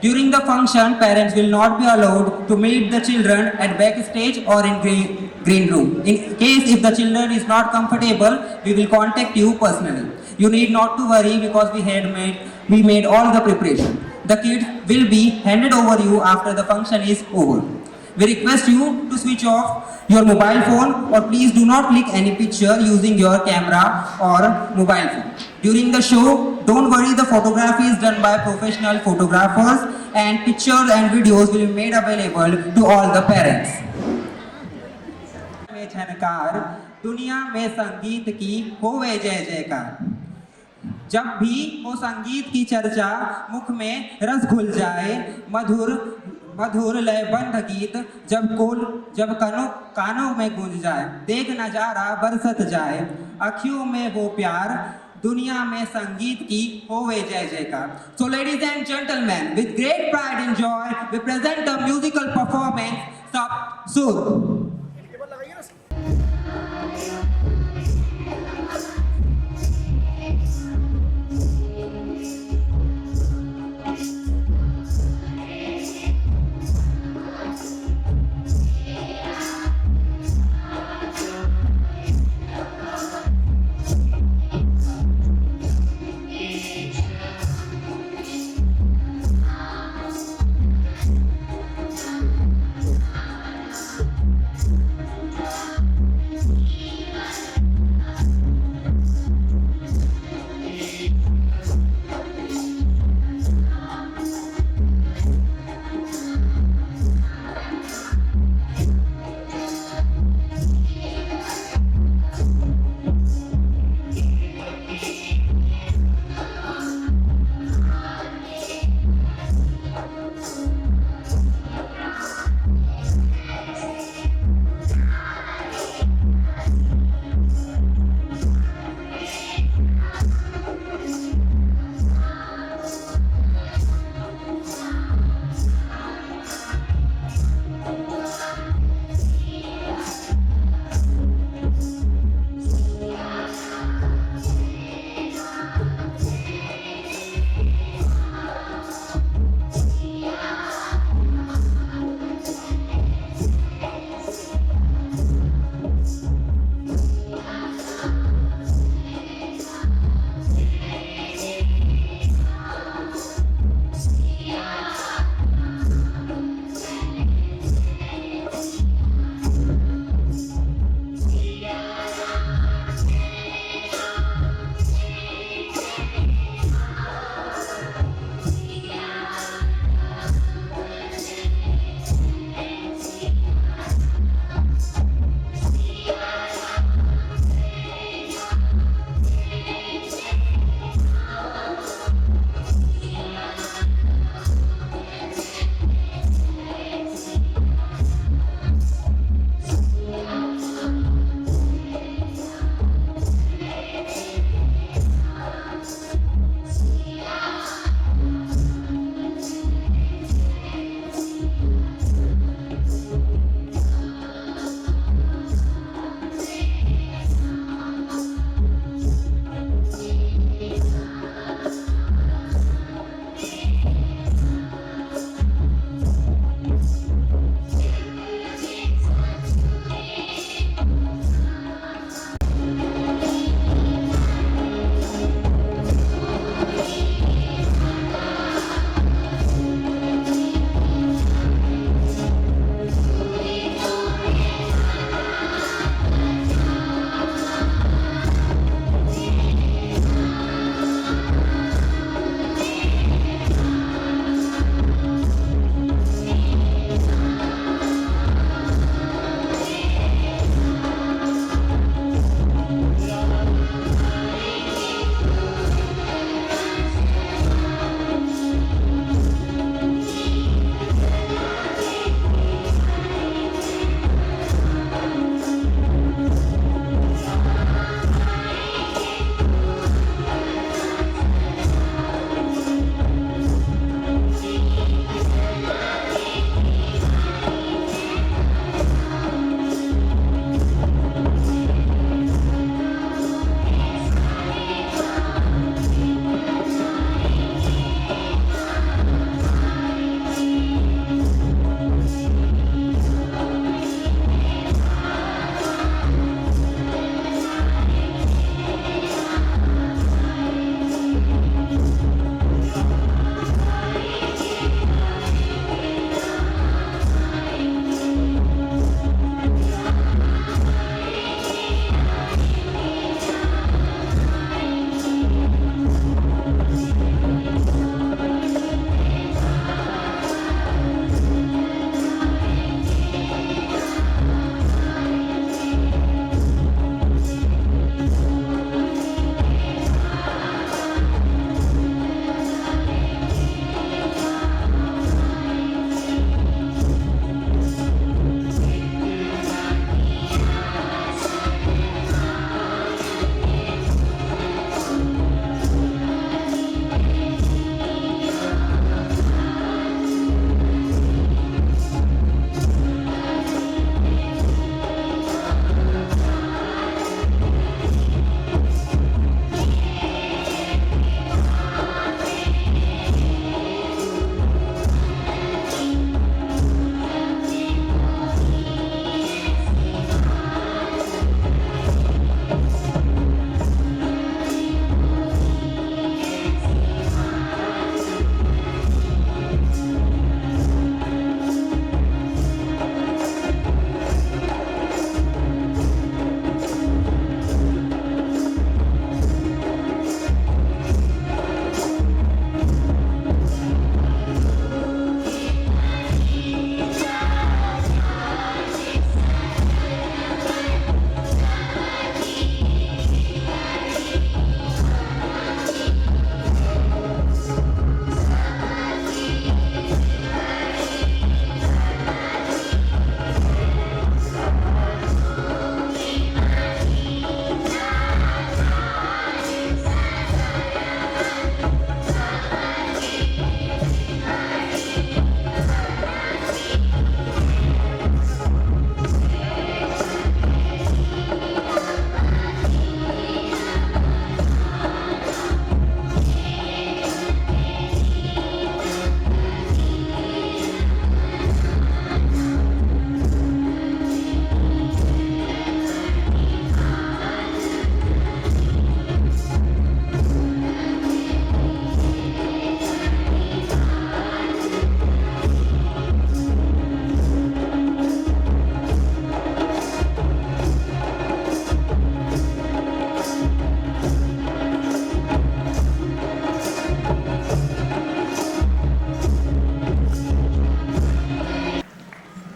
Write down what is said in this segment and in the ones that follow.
During the function, parents will not be allowed to meet the children at backstage or in green room. In case if the children is not comfortable, we will contact you personally. You need not to worry because we made all the preparation. The kids will be handed over you after the function is over. We request you to switch off your mobile phone, or please do not click any picture using your camera or mobile phone. During the show, don't worry, the photography is done by professional photographers and pictures and videos will be made available to all the parents. में झनकार, दुनिया में संगीत की होवे जय जयकार। जब भी हो संगीत की चर्चा, मुख में रस घुल जाए, मधुर मधुर लयबंध गीत जब कानों में गूंज जाए, देख नजारा बरसत जाए, अखियों में वो प्यार, दुनिया में संगीत की होवे जय जयकार। So ladies and gentlemen, with great pride and joy, we present a musical performance, Sap Sur.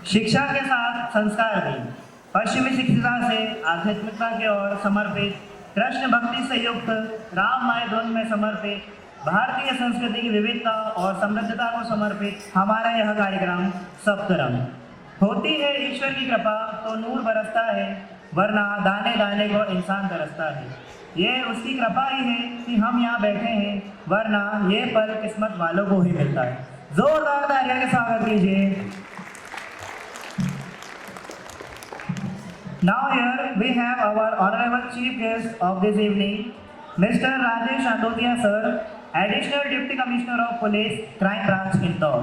शिक्षा के साथ संस्कार भी। पश्चिमी शिक्षा से आध्यात्मिकता की ओर समर्पित, कृष्ण भक्ति से युक्त, राममय धुन में समर्पित, भारतीय संस्कृति की विविधता और समृद्धता को समर्पित हमारा यह कार्यक्रम सप्तरंग। होती है ईश्वर की कृपा तो नूर बरसता है, वरना दाने दाने को इंसान तरसता है। ये उसकी कृपा ही है कि हम यहाँ बैठे हैं, वरना ये पल किस्मत वालों को ही मिलता है। जोरदार तालियों के स्वागत कीजिए। Now here we have our honorable chief guest of this evening, Mr. Rajesh Andotia sir, Additional Deputy Commissioner of Police, Crime Branch, Indore.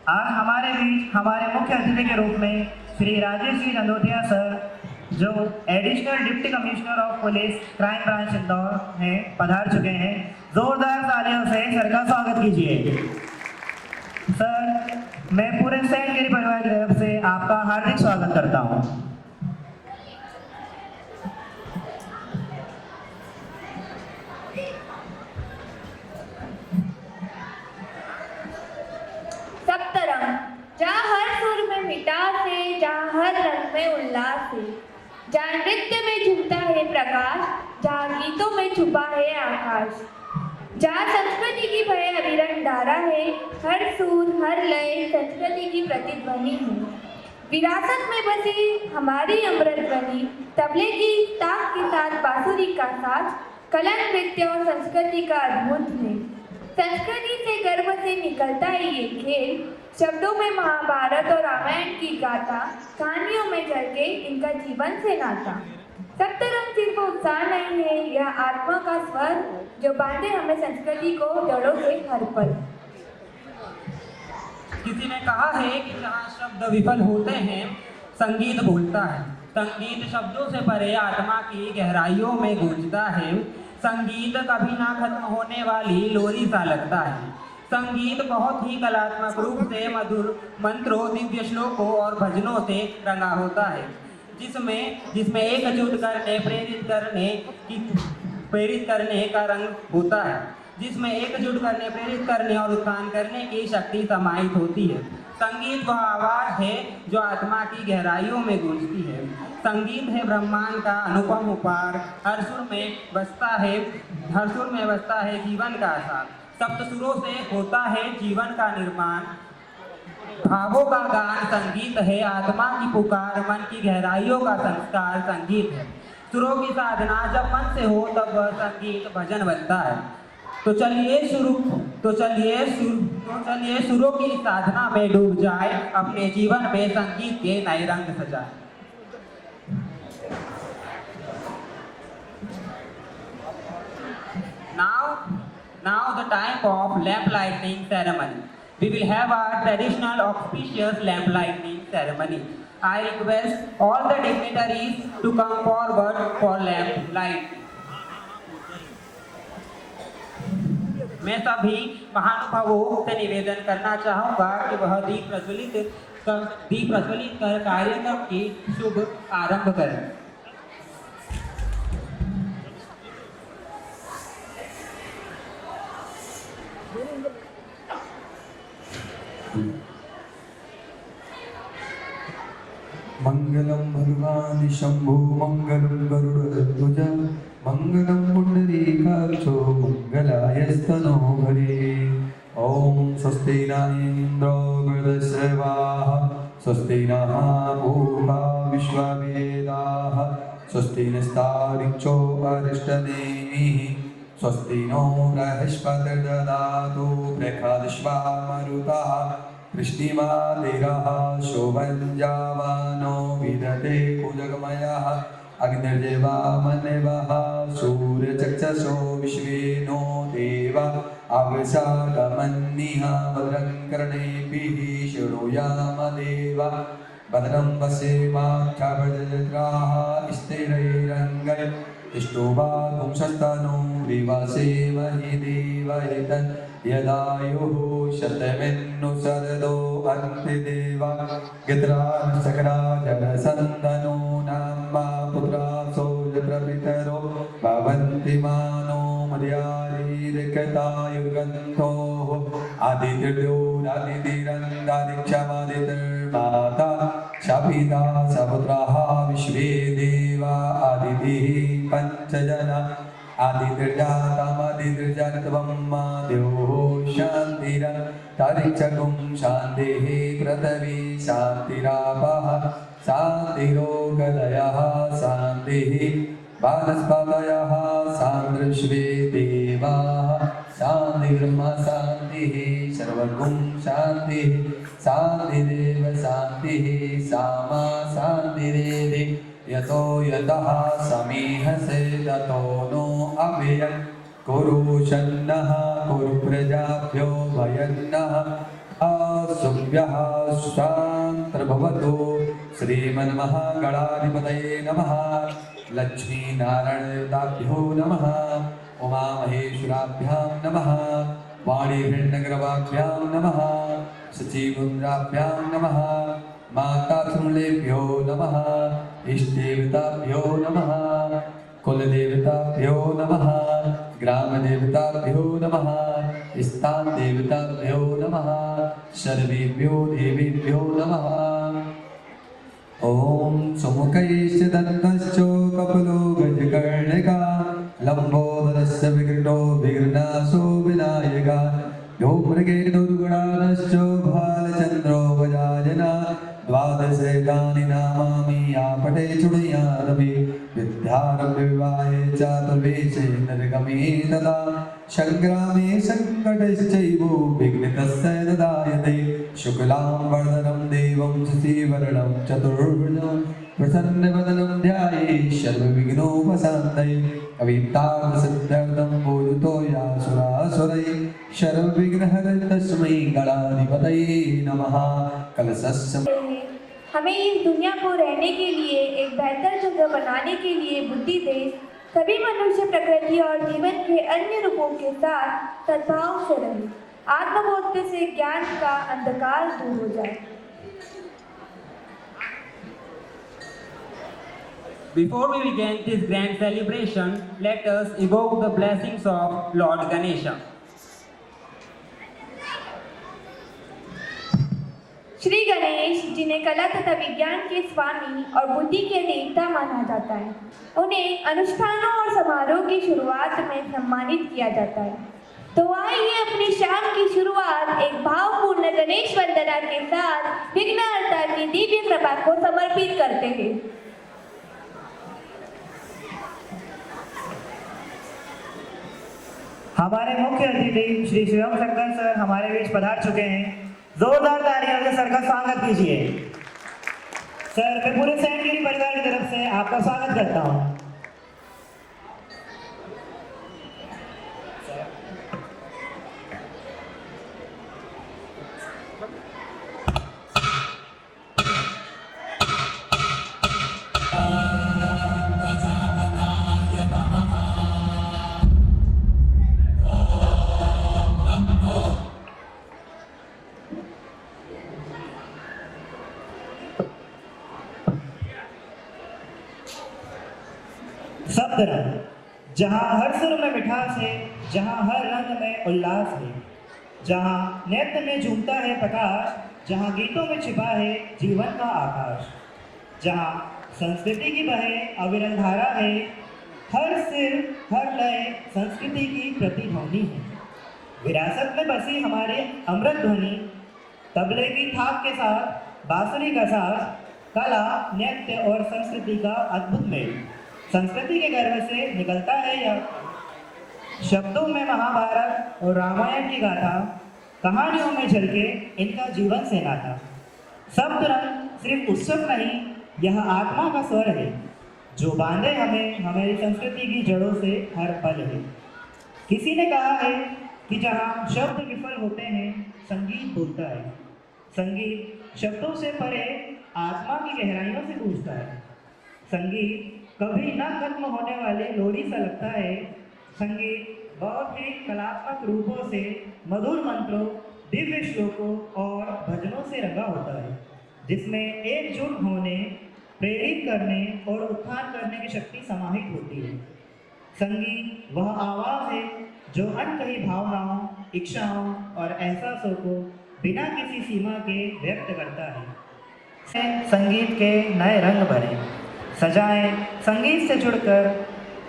आज हमारे बीच हमारे मुख्य अतिथि के रूप में श्री राजेश जी अंदोतिया सर, जो additional deputy commissioner of police, crime branch, Indore हैं, पधार चुके हैं। जोरदार तालियों से सर का स्वागत कीजिए। सर, मैं पूरे सैनिक परिवार की तरफ से आपका हार्दिक स्वागत करता हूँ। सप्तरंग, जहाँ हर सुर में मिठास है, जहाँ हर रंग में उल्लास है, जहाँ नृत्य में झूमता है प्रकाश, जहाँ गीतों में छुपा है आकाश, जहाँ संस्कृति की भय अविरत धारा है, हर सुर हर लय संस्कृति की प्रतिध्वनि है। विरासत में बसी हमारी अमृत ध्वनि, तबले की ताक के साथ बांसुरी का साथ, कला नृत्य और संस्कृति का अद्भुत है। संस्कृति से गर्व से निकलता है ये खेल, शब्दों में महाभारत और रामायण की गाथा, कहानियों में जल के इनका जीवन से नाता। सप्तरंग सिर्फ उत्साह नहीं है, यह आत्मा का स्वर जो बांधे हमें संस्कृति को जड़ों से हर पल। किसी ने कहा है कि जहाँ शब्द विफल होते हैं, संगीत बोलता है। संगीत शब्दों से परे आत्मा की गहराइयों में गूंजता है। संगीत कभी ना खत्म होने वाली लोरी सा लगता है। संगीत बहुत ही कलात्मक रूप से मधुर मंत्रों, दिव्य श्लोकों और भजनों से रंगा होता है, जिसमें एकजुट करने, प्रेरित करने का रंग होता है, जिसमें एकजुट करने, प्रेरित करने और उत्थान करने की शक्ति समाहित होती है। संगीत वह आवाज है जो आत्मा की गहराइयों में गूंजती है। संगीत है ब्रह्मांड का अनुपम उपहार। हर सुर में बसता है जीवन का आसार। सप्त सुरों से होता है जीवन का निर्माण। भावों का गान संगीत है, आत्मा की पुकार, मन की गहराइयों का संस्कार संगीत है। सुरों की साधना जब मन से हो तब वह संगीत भजन बनता है। तो चलिए सुरों की साधना में डूब जाए, अपने जीवन में संगीत के नए रंग सजाए। Now the time of lamp lighting ceremony. We will have our traditional auspicious lamp lighting ceremony. I request all the dignitaries to come forward for lamp lighting. मैं सभी महानुभावों से निवेदन करना चाहूँगा कि वह दीप प्रज्वलित कर कार्यक्रम की शुभ आरंभ करें। मंगलम भगवान शंभु, मंगलम गरुड़ध्वज, मंगलम पुंडरीकाक्षो, मंगलायस्तनो हरे। ओम स्वस्ति न इंद्रो वृद्धश्रवाः, स्वस्ति नः पूषा विश्ववेदाः, स्वस्ति नस्तारिक्षो अरिष्टनेमिः, स्वस्ति नो बृहस्पतिर्दधातु बृहद्विश्वामरुतः, वृष्टिमादिरः शोभञ्जावानो विदते कुजगमयः, अग्निर्देवामनिवः सूर्यचक्षसो विश्वेनो देवा, अवसागमन्निः भद्रं कर्णेभिः शृणुयाम देवा, भद्रं पश्येमाक्षाभजत्राः स्थिरैरङ्गैः, इष्टोभागुंशस्तनो विवासेमहि देवहितं, यदायुः शतमिन्नु शरदो अन्ति देवा, गित्रान् सकराजनसन्दनो नाम्मा पुत्रासो यत्रपितरो भवन्ति मानो मर्यादिर्गतायुर्गन्धोः, आदितिर्योरादितिरन्दादिक्षमादितिर्माता शपिता सपुत्राः विश्वे देवा आदितिः पञ्चजना आदिर्जातमदिर्जत्वं द्योः शान्तिरन्तरिक्षगुं शान्तिः पृथिवी शान्तिरापः शान्तिरोगदयः शान्तिः वनस्पतयः शान्तिर्विश्वे देवाः शान्तिर्ब्रह्म शान्तिः सर्वगुं शान्तिः शान्तिरेव शान्तिः सामा शान्तिरेधि यतो यतः समीहसे ततो नो अव्ययम् कुरु शन्नः कुरु प्रजाभ्यो भयन्नः असुभ्यः शान्तिर्भवतु। श्रीमन्महागणाधिपतये नमः। लक्ष्मीनारायणदेवताभ्यो नमः। उमामहेश्वराभ्यां नमः। वाणीभिर्नगरवाभ्यां नमः। सचिवुन्द्राभ्यां नमः। मातातृलेभ्यो नमः। इष्टदेवताभ्यो नमः। कुलदेवताभ्यो नमः। ग्रामदेवताभ्यो नमः। स्थानदेवताभ्यो नमः। सर्वेभ्यो देवेभ्यो नमः। ॐ सुमुखैश्च दन्तश्च कपिलो गजकर्णिका लम्बोदरस्य विकृतो विघ्नासो विनायका धूम्रके दुर्गुणानश्च भालचन्द्रो गजानना द्वादशैतानि नामानि आपटे चुडयानपि विद्यारम्भविवाहे चातुर्वेशे नरगमे तदा सङ्ग्रामे सङ्कटश्चैव विघ्नतस्य ददायते शुक्लां वरदं देवं शशिवर्णं चतुर्भुजं प्रसन्नवदनं ध्यायेत् सर्वविघ्नोपशान्तये अविद्यासिद्ध्यर्थं पूजितो यासुरासुरैः सर्वविघ्नहरै तस्मै गणाधिपतये नमः। कलशस्य हमें इस दुनिया को रहने के लिए एक बेहतर जगह बनाने के लिए बुद्धि दे। सभी मनुष्य प्रकृति और जीवन के अन्य रूपों के साथ सद्भाव से रहे। आत्मबोध से ज्ञान का अंधकार दूर हो जाए। Before we begin this grand celebration, let us evoke the blessings of Lord Ganesha. Shri Ganesh, जिन्हें कला तथा विज्ञान के स्वामी और बुद्धि के देवता माना जाता है, उन्हें अनुष्ठानों और समारोह की शुरुआत में सम्मानित किया जाता है। तो आइए अपनी शाम की शुरुआत एक भावपूर्ण गणेश वंदना के साथ विघ्नहर्ता की दिव्य कृपा को समर्पित करते हैं। हमारे मुख्य अतिथि श्री शिवम शंकर सर हमारे बीच पधार चुके हैं। जोरदार तालियों से सर का स्वागत कीजिए। सर, मैं पूरे सैनगिरी परिवार की तरफ से आपका स्वागत करता हूँ। सप्तरंग, जहाँ हर सुर में मिठास है, जहाँ हर रंग में उल्लास है, जहाँ नृत्य में झूमता है प्रकाश, जहाँ गीतों में छिपा है जीवन का आकाश, जहाँ संस्कृति की बहे अविरल धारा है, हर सिर हर लय संस्कृति की प्रतिध्वनि है। विरासत में बसी हमारी अमृत ध्वनि, तबले की थाप के साथ बांसुरी का साज, कला नृत्य और संस्कृति का अद्भुत मेल। संस्कृति के गर्भ से निकलता है यह, शब्दों में महाभारत और रामायण की गाथा, कहानियों में झलके इनका जीवन से नाता। सप्तरंग सिर्फ उत्सव नहीं, यह आत्मा का स्वर है जो बांधे हमें हमारी संस्कृति की जड़ों से हर पल है। किसी ने कहा है कि जहाँ शब्द विफल होते हैं संगीत बोलता है। संगीत शब्दों से परे आत्मा की गहराइयों से पूछता है। संगीत कभी न खत्म होने वाले लोरी सा लगता है। संगीत बहुत ही कलात्मक रूपों से मधुर मंत्रों, दिव्य श्लोकों और भजनों से रंगा होता है, जिसमें एकजुट होने, प्रेरित करने और उत्थान करने की शक्ति समाहित होती है। संगीत वह आवाज़ है जो अनकही भावनाओं, इच्छाओं और एहसासों को बिना किसी सीमा के व्यक्त करता है। संगीत के नए रंग भरे, सजाएं संगीत से जुड़कर,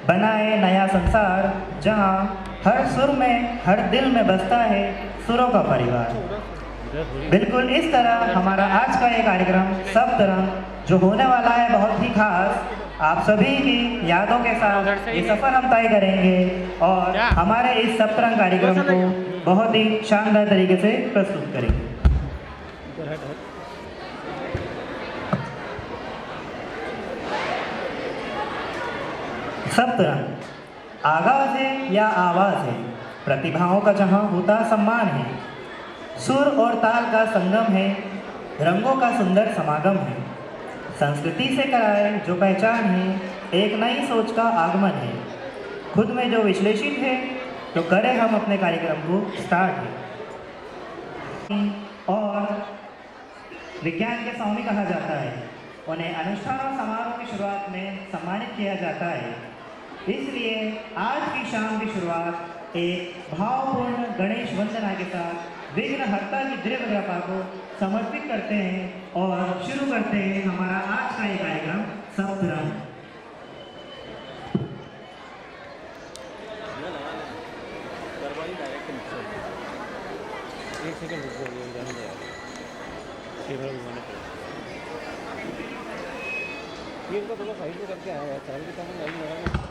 बनाए नया संसार जहां हर सुर में हर दिल में बसता है सुरों का परिवार। बिल्कुल इस तरह हमारा आज का ये कार्यक्रम सप्तरंग जो होने वाला है बहुत ही खास, आप सभी की यादों के साथ ये सफर हम तय करेंगे और हमारे इस सप्तरंग कार्यक्रम को बहुत ही शानदार तरीके से प्रस्तुत करेंगे। सप्तरंग आगाज है या आवाज है, प्रतिभाओं का जहां होता सम्मान है, सुर और ताल का संगम है, रंगों का सुंदर समागम है, संस्कृति से कराए जो पहचान है, एक नई सोच का आगमन है, खुद में जो विश्लेषित है तो करें हम अपने कार्यक्रम को स्टार्ट है। और विज्ञान के स्वामी कहा जाता है, उन्हें अनुष्ठान और समारोह की शुरुआत में सम्मानित किया जाता है। इसलिए आज की शाम की शुरुआत एक भावपूर्ण गणेश वंदना के साथ विघ्नहर्ता की दिव्य कृपा को समर्पित करते हैं और शुरू करते हैं हमारा आज का ये कार्यक्रम सप्तरंग। एक सेकंड रुक जाओ, जाने दो यार, ये इनको थोड़ा साइड में करके आया यार, चावल के सामने लाइन लगा।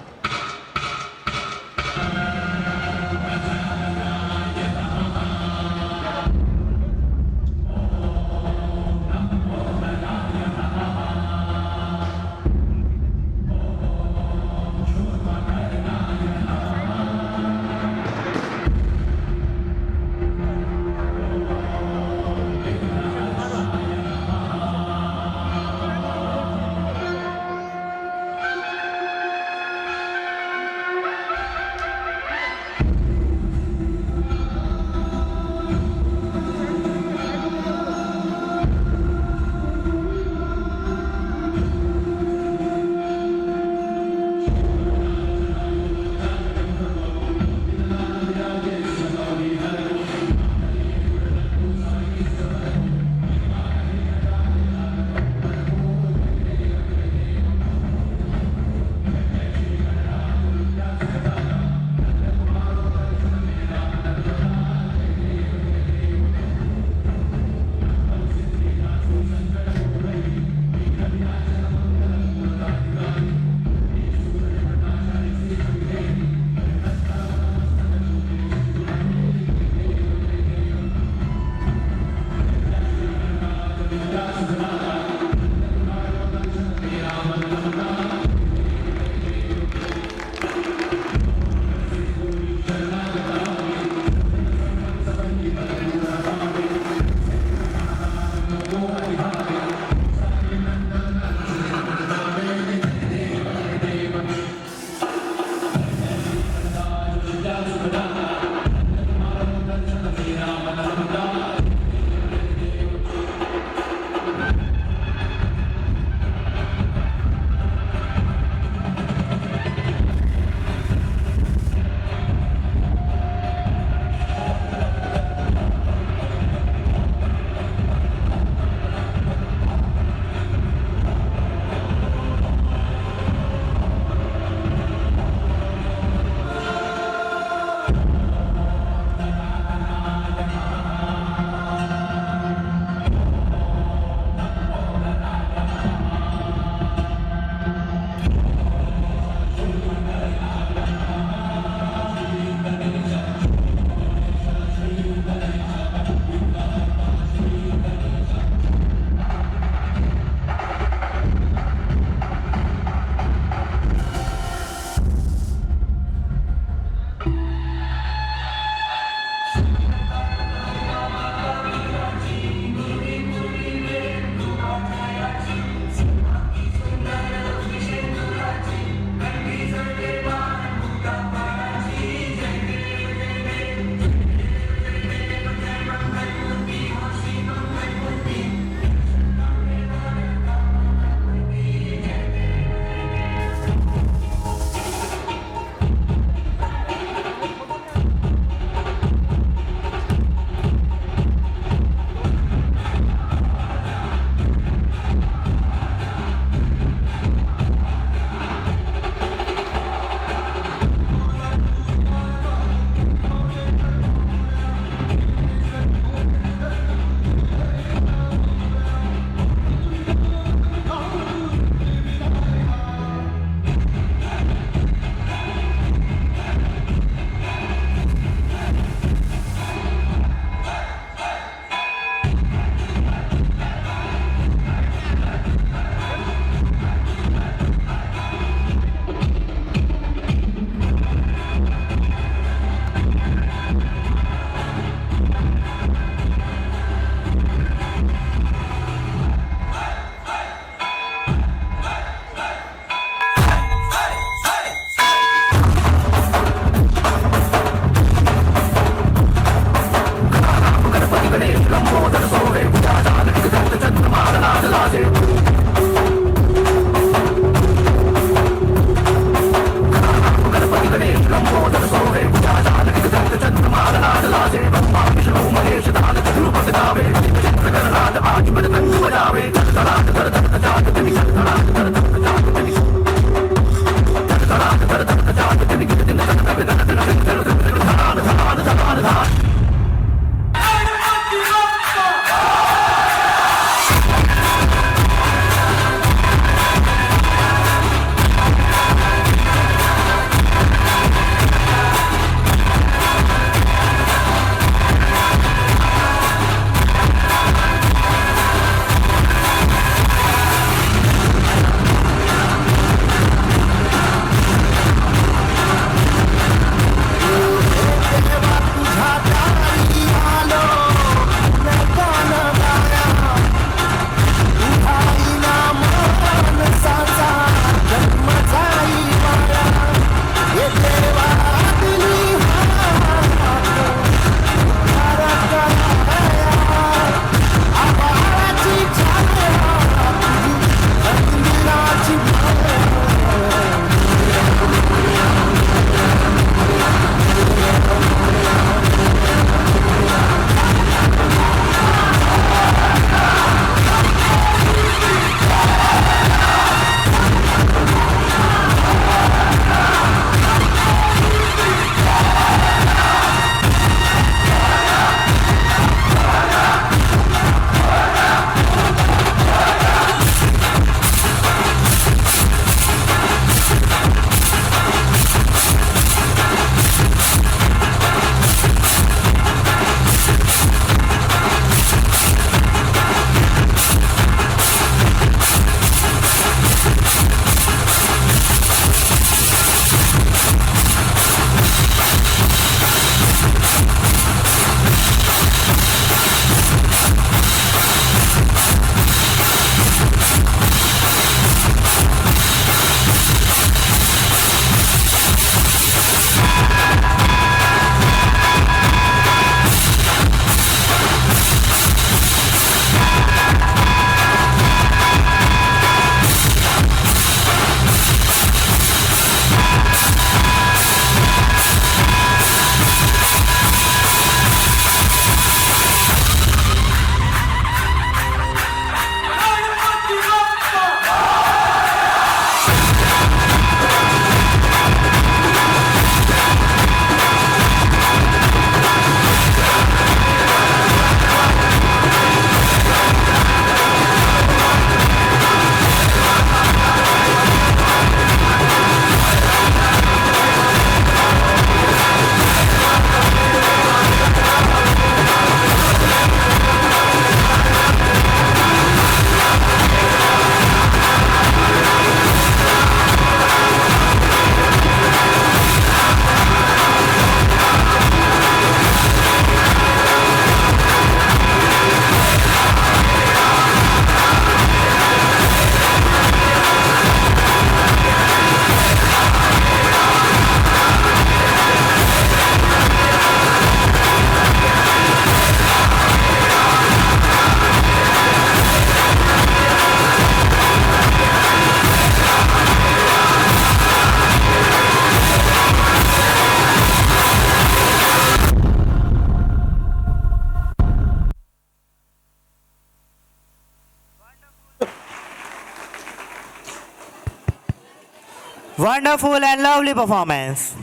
Wonderful and lovely performance.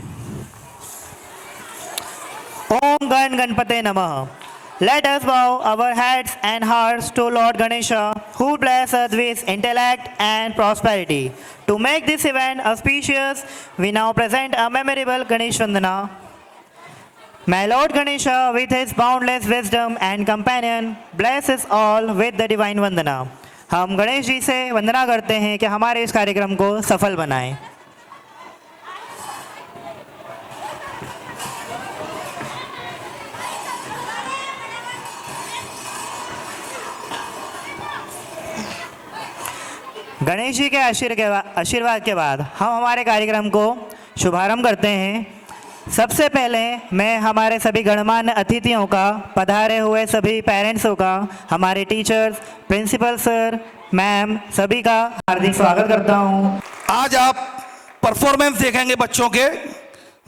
Om Gan Ganpate Namah. Let us bow our heads and hearts to Lord Ganesha, who bless us with intellect and prosperity. To make this event auspicious, we now present a memorable Ganesh Vandana. May Lord Ganesha, with his boundless wisdom and companion, bless us all with the divine Vandana. हम गणेश जी से वंदना करते हैं कि हमारे इस कार्यक्रम को सफल बनाएं। गणेश जी के आशीर्वाद के बाद हम हमारे कार्यक्रम को शुभारंभ करते हैं। सबसे पहले मैं हमारे सभी गणमान्य अतिथियों का, पधारे हुए सभी पेरेंट्सों का, हमारे टीचर्स, प्रिंसिपल सर, मैम, सभी का हार्दिक स्वागत करता हूं। आज आप परफॉर्मेंस देखेंगे बच्चों के।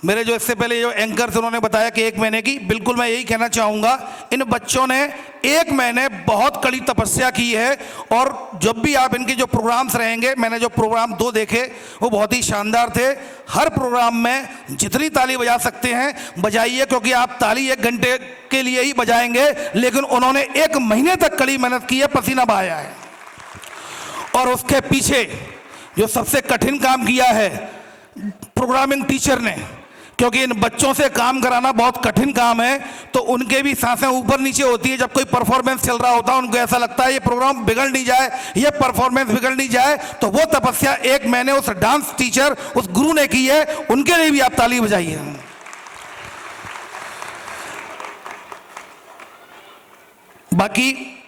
मेरे जो इससे पहले जो एंकर थे उन्होंने बताया कि 1 महीने की, बिल्कुल मैं यही कहना चाहूँगा, इन बच्चों ने 1 महीने बहुत कड़ी तपस्या की है। और जब भी आप इनके जो प्रोग्राम्स रहेंगे, मैंने जो प्रोग्राम 2 देखे वो बहुत ही शानदार थे। हर प्रोग्राम में जितनी ताली बजा सकते हैं बजाइए, क्योंकि आप ताली 1 घंटे के लिए ही बजाएंगे, लेकिन उन्होंने 1 महीने तक कड़ी मेहनत की है, पसीना बहाया है। और उसके पीछे जो सबसे कठिन काम किया है प्रोग्रामिंग टीचर ने, क्योंकि इन बच्चों से काम कराना बहुत कठिन काम है, तो उनके भी सांसें ऊपर नीचे होती है। जब कोई परफॉर्मेंस चल रहा होता है उनको ऐसा लगता है ये प्रोग्राम बिगड़ नहीं जाए, ये परफॉर्मेंस बिगड़ नहीं जाए। तो वो तपस्या 1 महीने उस डांस टीचर, उस गुरु ने की है, उनके लिए भी आप ताली बजाइए। बाकी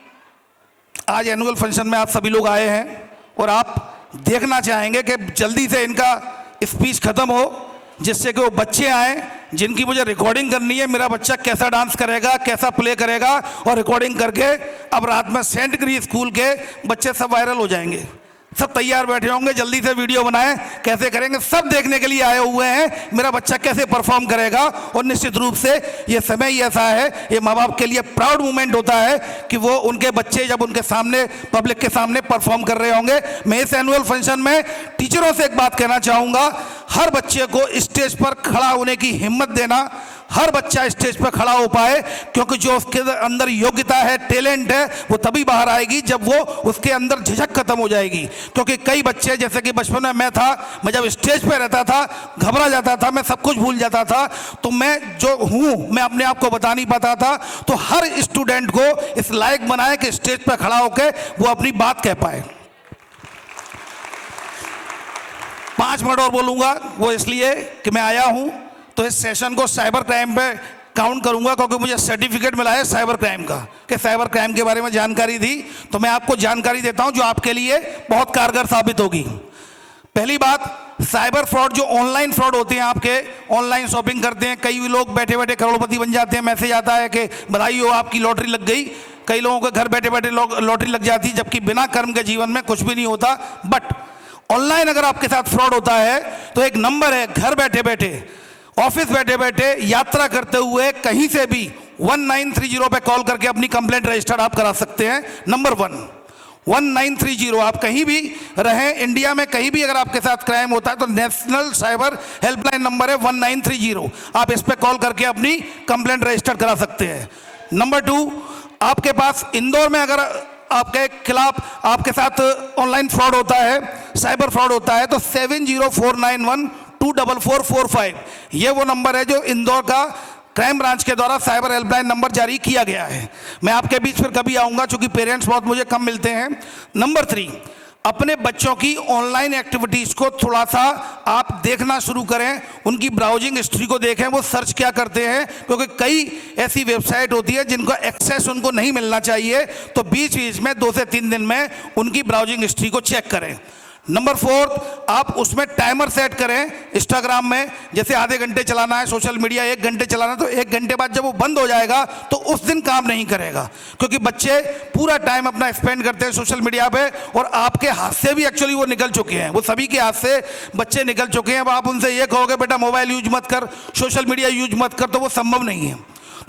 आज एनुअल फंक्शन में आप सभी लोग आए हैं और आप देखना चाहेंगे कि जल्दी से इनका स्पीच खत्म हो, जिससे कि वो बच्चे आए जिनकी मुझे रिकॉर्डिंग करनी है, मेरा बच्चा कैसा डांस करेगा, कैसा प्ले करेगा, और रिकॉर्डिंग करके अब रात में सेंट ग्री स्कूल के बच्चे सब वायरल हो जाएंगे। सब तैयार बैठे होंगे, जल्दी से वीडियो बनाएं, कैसे करेंगे, सब देखने के लिए आए हुए हैं मेरा बच्चा कैसे परफॉर्म करेगा। और निश्चित रूप से ये समय ही ऐसा है, ये माँ बाप के लिए प्राउड मोमेंट होता है कि वो उनके बच्चे जब उनके सामने, पब्लिक के सामने परफॉर्म कर रहे होंगे। मैं इस एनुअल फंक्शन में टीचरों से एक बात कहना चाहूँगा, हर बच्चे को स्टेज पर खड़ा होने की हिम्मत देना, हर बच्चा स्टेज पर खड़ा हो पाए, क्योंकि जो उसके अंदर योग्यता है, टैलेंट है, वो तभी बाहर आएगी जब वो उसके अंदर झिझक खत्म हो जाएगी। क्योंकि कई बच्चे, जैसे कि बचपन में मैं था, मैं जब स्टेज पे रहता था घबरा जाता था, मैं सब कुछ भूल जाता था, तो मैं जो हूँ मैं अपने आप को बता नहीं पाता था। तो हर स्टूडेंट को इस लायक बनाए कि स्टेज पर खड़ा होकर वो अपनी बात कह पाए। 5 मिनट और बोलूँगा, वो इसलिए कि मैं आया हूँ तो इस सेशन को साइबर क्राइम पे काउंट करूंगा, क्योंकि मुझे सर्टिफिकेट मिला है साइबर क्राइम का, कि साइबर क्राइम के बारे में जानकारी दी। तो मैं आपको जानकारी देता हूं जो आपके लिए बहुत कारगर साबित होगी। पहली बात, साइबर फ्रॉड, जो ऑनलाइन फ्रॉड होते हैं, आपके ऑनलाइन शॉपिंग करते हैं, कई लोग बैठे बैठे करोड़पति बन जाते हैं, मैसेज आता है कि बधाई हो आपकी लॉटरी लग गई। कई लोगों के घर बैठे बैठे लॉटरी लग जाती है, जबकि बिना कर्म के जीवन में कुछ भी नहीं होता। बट ऑनलाइन अगर आपके साथ फ्रॉड होता है तो एक नंबर है, घर बैठे बैठे, ऑफिस बैठे बैठे, यात्रा करते हुए, कहीं से भी 1930 पे कॉल करके अपनी कंप्लेंट रजिस्टर आप करा सकते हैं। नंबर 1 1930, आप कहीं भी रहें इंडिया में, कहीं भी अगर आपके साथ क्राइम होता है तो नेशनल साइबर हेल्पलाइन नंबर है 1930, आप इस पे कॉल करके अपनी कंप्लेंट रजिस्टर करा सकते हैं। नंबर 2, आपके पास इंदौर में अगर आपके खिलाफ, आपके साथ ऑनलाइन फ्रॉड होता है, साइबर फ्रॉड होता है, तो 7049124445, ये वो नंबर है जो इंदौर का क्राइम ब्रांच के द्वारा साइबर हेल्पलाइन नंबर जारी किया गया है। मैं आपके बीच फिर कभी आऊँगा, चूँकि पेरेंट्स बहुत मुझे कम मिलते हैं। नंबर 3, अपने बच्चों की ऑनलाइन एक्टिविटीज़ को थोड़ा सा आप देखना शुरू करें, उनकी ब्राउजिंग हिस्ट्री को देखें, वो सर्च क्या करते हैं, क्योंकि कई ऐसी वेबसाइट होती है जिनका एक्सेस उनको नहीं मिलना चाहिए। तो बीच बीच में 2 से 3 दिन में उनकी ब्राउजिंग हिस्ट्री को चेक करें। नंबर 4, आप उसमें टाइमर सेट करें। इंस्टाग्राम में जैसे आधे घंटे चलाना है, सोशल मीडिया 1 घंटे चलाना है, तो 1 घंटे बाद जब वो बंद हो जाएगा तो उस दिन काम नहीं करेगा, क्योंकि बच्चे पूरा टाइम अपना स्पेंड करते हैं सोशल मीडिया पे, और आपके हाथ से भी एक्चुअली वो निकल चुके हैं, वो सभी के हाथ से बच्चे निकल चुके हैं। अब आप उनसे ये कहोगे बेटा मोबाइल यूज मत कर, सोशल मीडिया यूज मत कर, तो वो संभव नहीं है।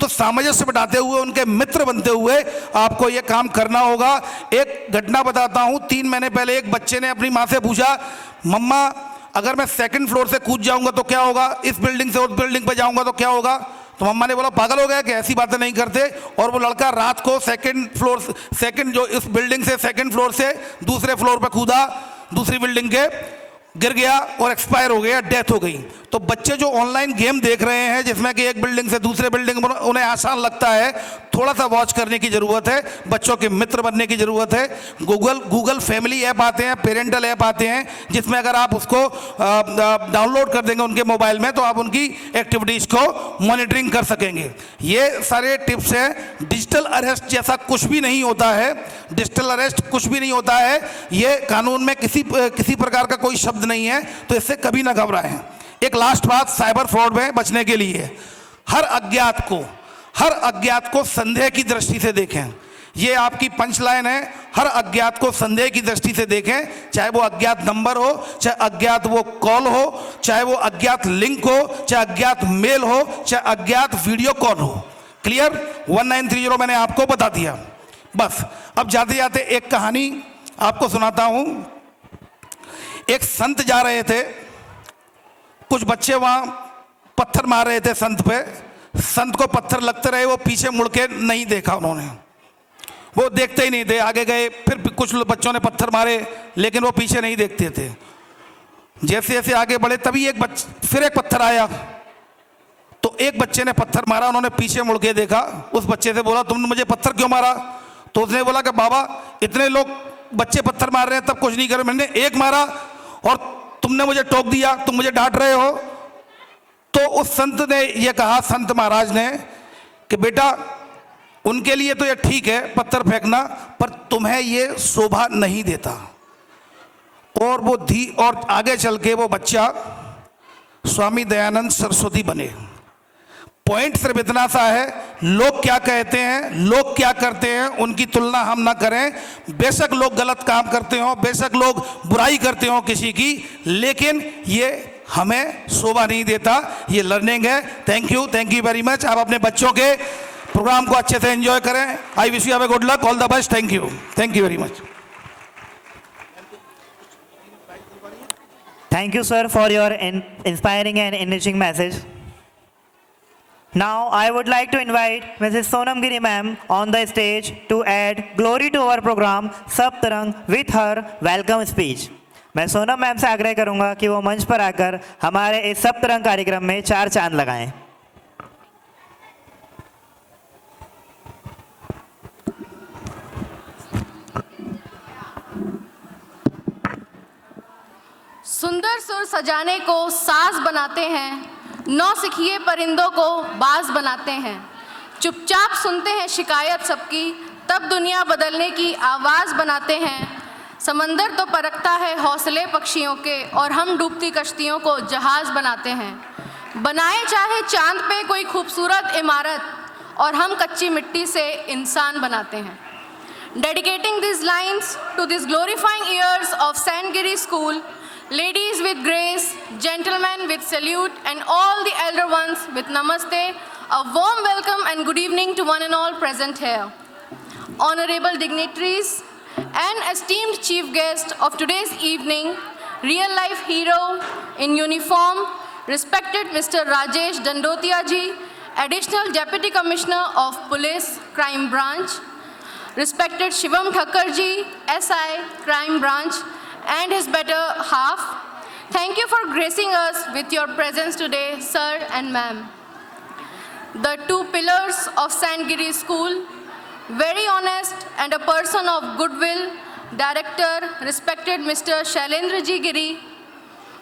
तो सामंजस्य बिठाते हुए, उनके मित्र बनते हुए आपको ये काम करना होगा। एक घटना बताता हूँ, 3 महीने पहले एक बच्चे ने अपनी माँ से पूछा, मम्मा अगर मैं सेकंड फ्लोर से कूद जाऊंगा तो क्या होगा, इस बिल्डिंग से उस बिल्डिंग पे जाऊंगा तो क्या होगा। तो मम्मा ने बोला पागल हो गया कि ऐसी बातें नहीं करते। और वो लड़का रात को सेकंड जो इस बिल्डिंग से सेकंड फ्लोर से दूसरे फ्लोर पे कूदा, दूसरी बिल्डिंग के, गिर गया और एक्सपायर हो गया, डेथ हो गई। तो बच्चे जो ऑनलाइन गेम देख रहे हैं जिसमें कि एक बिल्डिंग से दूसरे बिल्डिंग में उन्हें आसान लगता है, थोड़ा सा वॉच करने की ज़रूरत है, बच्चों के मित्र बनने की ज़रूरत है। गूगल फैमिली ऐप आते हैं, पेरेंटल ऐप आते हैं, जिसमें अगर आप उसको डाउनलोड कर देंगे उनके मोबाइल में तो आप उनकी एक्टिविटीज़ को मॉनिटरिंग कर सकेंगे। ये सारे टिप्स हैं। डिजिटल अरेस्ट जैसा कुछ भी नहीं होता है, डिजिटल अरेस्ट कुछ भी नहीं होता है, ये कानून में किसी प्रकार का कोई शब्द नहीं है, तो इससे कभी ना घबराएं। एक लास्ट बात, साइबर फ्रॉड में बचने के लिए हर अज्ञात को संदेह की दृष्टि से देखें। ये आपकी पंच लाइन है, हर अज्ञात को संदेह की दृष्टि से देखें, चाहे वो अज्ञात नंबर हो, चाहे अज्ञात वो कॉल हो, चाहे वो अज्ञात लिंक हो, चाहे अज्ञात मेल हो, चाहे अज्ञात वीडियो कॉल हो। क्लियर? 1930 मैंने आपको बता दिया। बस अब जाते जाते एक कहानी आपको सुनाता हूं। एक संत जा रहे थे, कुछ बच्चे वहां पत्थर मार रहे थे संत पे। संत को पत्थर लगते रहे, वो पीछे मुड़ के नहीं देखा, उन्होंने वो देखते ही नहीं थे, आगे गए। फिर कुछ बच्चों ने पत्थर मारे लेकिन वो पीछे नहीं देखते थे। जैसे जैसे आगे बढ़े तभी फिर एक पत्थर आया, तो एक बच्चे ने पत्थर मारा, उन्होंने पीछे मुड़ के देखा। उस बच्चे से बोला तुमने मुझे पत्थर क्यों मारा? तो उसने बोला कि बाबा इतने लोग बच्चे पत्थर मार रहे हैं तब कुछ नहीं करे, मैंने एक मारा और तुमने मुझे टोक दिया, तुम मुझे डांट रहे हो। तो उस संत ने ये कहा, संत महाराज ने, कि बेटा उनके लिए तो ये ठीक है पत्थर फेंकना, पर तुम्हें ये शोभा नहीं देता। और आगे चल के वो बच्चा स्वामी दयानंद सरस्वती बने। पॉइंट सिर्फ इतना सा है, लोग क्या कहते हैं, लोग क्या करते हैं, उनकी तुलना हम ना करें। बेशक लोग गलत काम करते हो, बेशक लोग बुराई करते हो किसी की, लेकिन ये हमें शोभा नहीं देता। ये लर्निंग है। Thank you very much. आप अपने बच्चों के प्रोग्राम को अच्छे से एंजॉय करें। I wish you have a good luck, all the best. Thank you very much. Thank you, sir, for your inspiring and enriching message. Now, I would like to invite Mrs. Sonam Giri ma'am on the stage to add glory to our program Saptarang with her welcome speech. मैं Sonam ma'am से आग्रह करूंगा कि वो मंच पर आकर हमारे इस सप्तरंग कार्यक्रम में 4 चांद लगाएं। सुंदर सुर सजाने को साज बनाते हैं, नौसिखिए परिंदों को बाज बनाते हैं। चुपचाप सुनते हैं शिकायत सबकी, तब दुनिया बदलने की आवाज़ बनाते हैं। समंदर तो परखता है हौसले पक्षियों के, और हम डूबती कश्तियों को जहाज़ बनाते हैं। बनाए चाहे चांद पे कोई खूबसूरत इमारत, और हम कच्ची मिट्टी से इंसान बनाते हैं। Dedicating these lines to these glorifying years of St. Giri School, ladies with grace, gentlemen with salute, and all the elder ones with namaste, a warm welcome and good evening to one and all present here. Honorable dignitaries and esteemed chief guest of today's evening, real life hero in uniform, respected Mr. Rajesh Dandotia ji, Additional Deputy Commissioner of Police, Crime Branch, respected Shivam Thakkar ji, SI, Crime Branch, and his better half. Thank you for gracing us with your presence today, sir and ma'am. The 2 pillars of St. Giri School, very honest and a person of goodwill, Director, respected Mr. Shailendra Ji Giri.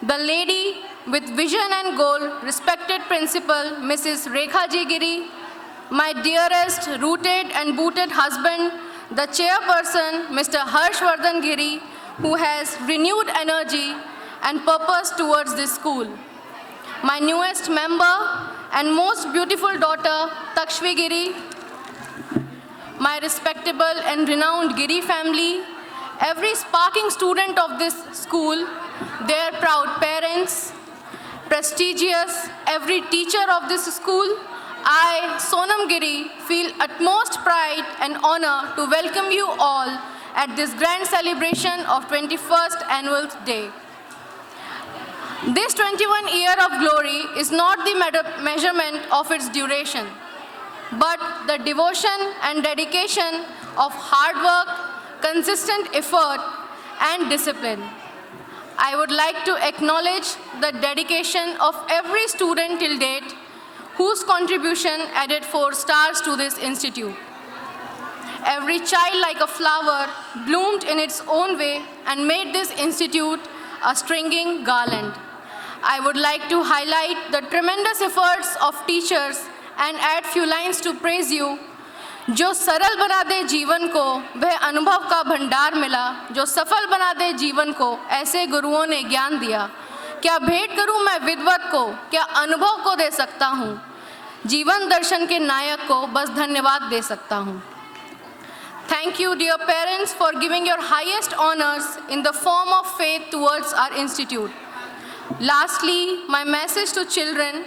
The lady with vision and goal, respected Principal, Mrs. Rekha Ji Giri. My dearest, rooted and booted husband, the chairperson, Mr. Harshvardhan Giri, who has renewed energy and purpose towards this school. My newest member and most beautiful daughter, Takshvi Giri. My respectable and renowned Giri family, every sparking student of this school, their proud parents, prestigious, every teacher of this school, I, Sonam Giri, feel utmost pride and honor to welcome you all at this grand celebration of 21st Annual Day. This 21 year of glory is not the measurement of its duration, but the devotion and dedication of hard work, consistent effort, and discipline. I would like to acknowledge the dedication of every student till date whose contribution added 4 stars to this institute. Every child, like a flower, bloomed in its own way and made this institute a stringing garland. I would like to highlight the tremendous efforts of teachers and add few lines to praise you. जो सरल बना दे जीवन को, वह अनुभव का भंडार मिला। जो सफल बना दे जीवन को, ऐसे गुरुओं ने ज्ञान दिया। क्या भेंट करूं मैं विद्वत को, क्या अनुभव को दे सकता हूं। जीवन दर्शन के नायक को बस धन्यवाद दे सकता हूं। Thank you, dear parents, for giving your highest honors in the form of faith towards our institute. Lastly, my message to children: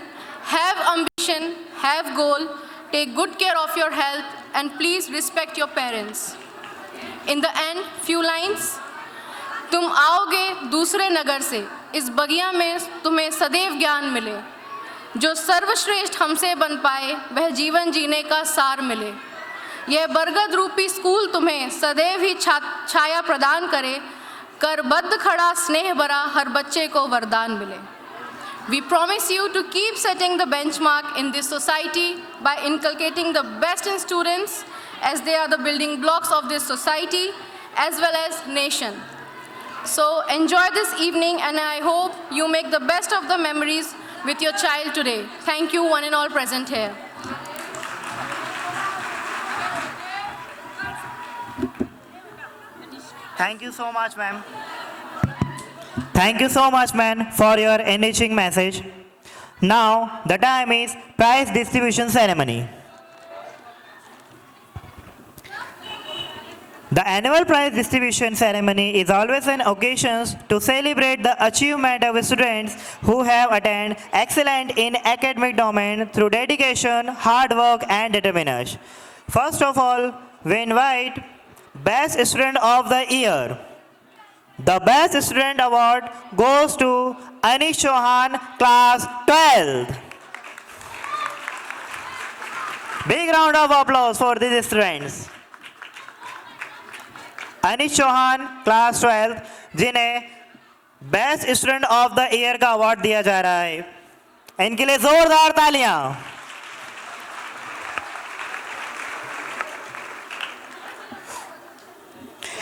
have ambition, have goal, take good care of your health, and please respect your parents. In the end, few lines. तुम आओगे दूसरे नगर से, इस बगिया में तुम्हें सदैव ज्ञान मिले। जो सर्वश्रेष्ठ हमसे बन पाए, वह जीवन जीने का सार मिले। यह बरगद रूपी स्कूल तुम्हें सदैव ही छाया प्रदान करे। करबद्ध खड़ा स्नेह भरा हर बच्चे को वरदान मिले। We promise you to keep setting the benchmark in this society by inculcating the best in students, as they are the building blocks of this society as well as nation. So enjoy this evening, and I hope you make the best of the memories with your child today. Thank you, one and all present here. Thank you so much, ma'am. Thank you so much, ma'am, for your enriching message. Now, the time is prize distribution ceremony. The annual prize distribution ceremony is always an occasion to celebrate the achievement of students who have attained excellence in academic domain through dedication, hard work, and determination. First of all, we invite Best Student of the Year. The Best Student Award goes to Anish Chauhan, Class 12th. Big round of applause for these students. Anish Chauhan, Class 12th, जिन्हें Best Student of the Year का award दिया जा रहा है, इनके लिए जोरदार तालियां।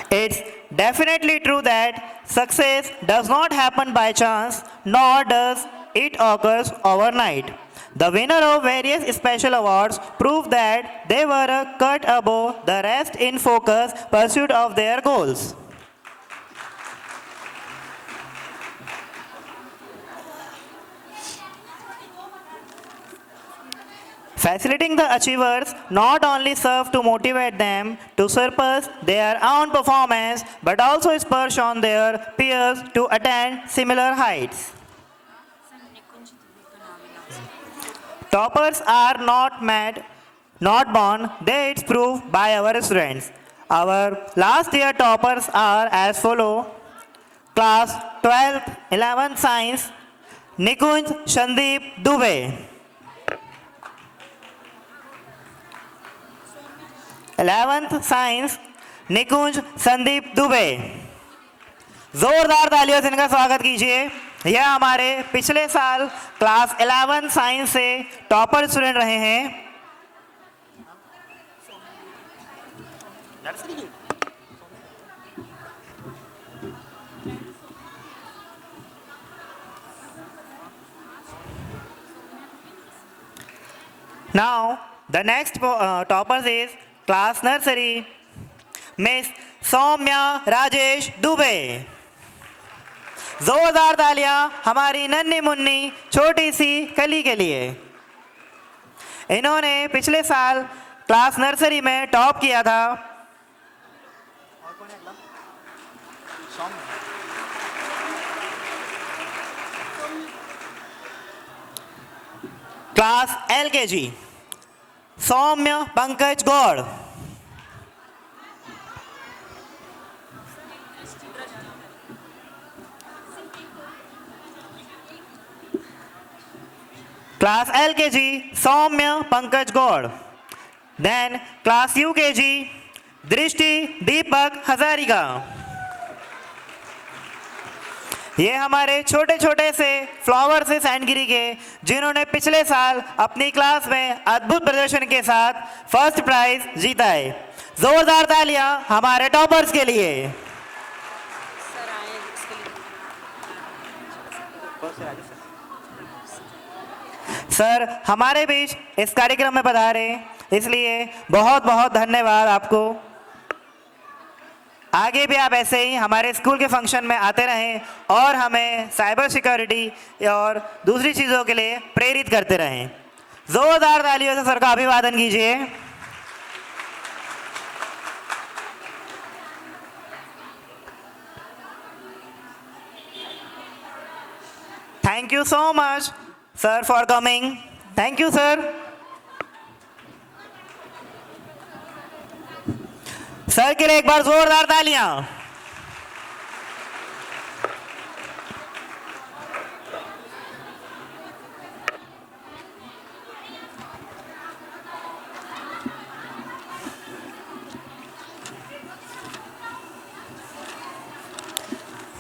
It's definitely true that success does not happen by chance, nor does it occurs overnight. The winner of various special awards proved that they were a cut above the rest in focus pursuit of their goals. Facilitating the achievers not only serve to motivate them to surpass their own performance, but also spur on their peers to attain similar heights. Toppers are not made, not born, they it's proved by our students. Our last year toppers are as follow. Class 12th, 11th Science, Nikunj Sandeep Dubey. 11th Science, निकुंज संदीप दुबे। जोरदार तालियों से इनका स्वागत कीजिए। यह हमारे पिछले साल क्लास 11 साइंस से टॉपर स्टूडेंट रहे हैं। Now the next toppers is class nursery, Miss Saumya Rajesh Dubey. जोरदार तालियां हमारी नन्ही मुन्नी छोटी सी कली के लिए। इन्होंने पिछले साल क्लास नर्सरी में टॉप किया था। Class LKG, Soumya Pankaj Gaur. Class LKG, Soumya Pankaj Gaur. Then class UKG, Drishti Deepak Hazarika. ये हमारे छोटे छोटे से फ्लावर्स से सैनगिरी के जिन्होंने पिछले साल अपनी क्लास में अद्भुत प्रदर्शन के साथ फर्स्ट प्राइज जीता है। जोरदार तालियां हमारे टॉपर्स के लिए। सर हमारे बीच इस कार्यक्रम में पधारे, इसलिए बहुत बहुत धन्यवाद आपको। आगे भी आप ऐसे ही हमारे स्कूल के फंक्शन में आते रहें और हमें साइबर सिक्योरिटी और दूसरी चीज़ों के लिए प्रेरित करते रहें। जोरदार तालियों से सर का अभिवादन कीजिए। Thank you so much sir for coming. Thank you sir. Sir के लिए एक बार जोरदार तालियां।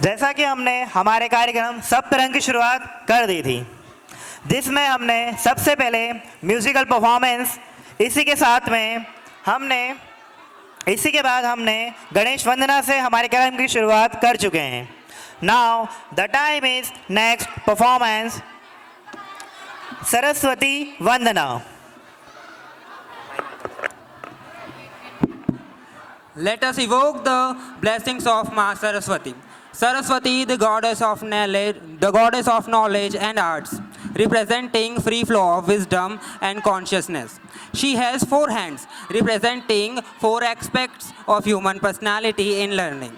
जैसा कि हमने हमारे कार्यक्रम सप्तरंग की शुरुआत कर दी थी, जिसमें हमने सबसे पहले म्यूजिकल परफॉर्मेंस, इसी के बाद हमने गणेश वंदना से हमारे कार्यक्रम की शुरुआत कर चुके हैं। Now the time is next performance, Saraswati Vandana. Let us evoke the blessings of Ma Saraswati. Saraswati, the goddess of knowledge and arts, representing free flow of wisdom and consciousness. She has 4 hands, representing 4 aspects of human personality in learning: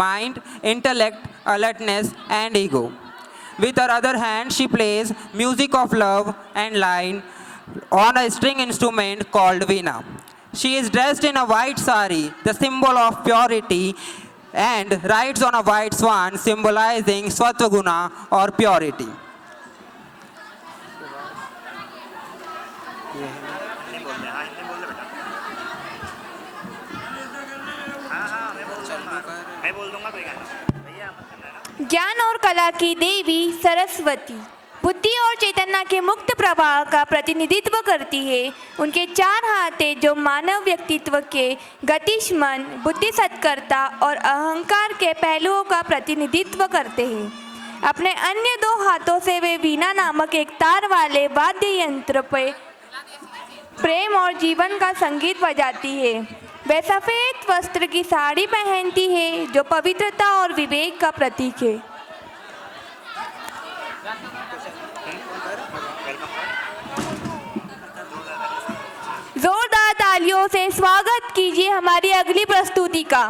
mind, intellect, alertness, and ego. With her other hand, she plays music of love and line on a string instrument called veena. She is dressed in a white sari, the symbol of purity, and rides on a white swan, symbolizing Sattva-guna or purity. ज्ञान और कला की देवी सरस्वती बुद्धि और चेतना के मुक्त प्रवाह का प्रतिनिधित्व करती है। उनके 4 हाथ हैं जो मानव व्यक्तित्व के गतिश मन, बुद्धि सत्कर्ता और अहंकार के पहलुओं का प्रतिनिधित्व करते हैं। अपने अन्य 2 हाथों से वे वीणा नामक एक तार वाले वाद्य यंत्र पे प्रेम और जीवन का संगीत बजाती है। वे सफ़ेद वस्त्र की साड़ी पहनती है जो पवित्रता और विवेक का प्रतीक है। जोरदार तालियों से स्वागत कीजिए हमारी अगली प्रस्तुति का।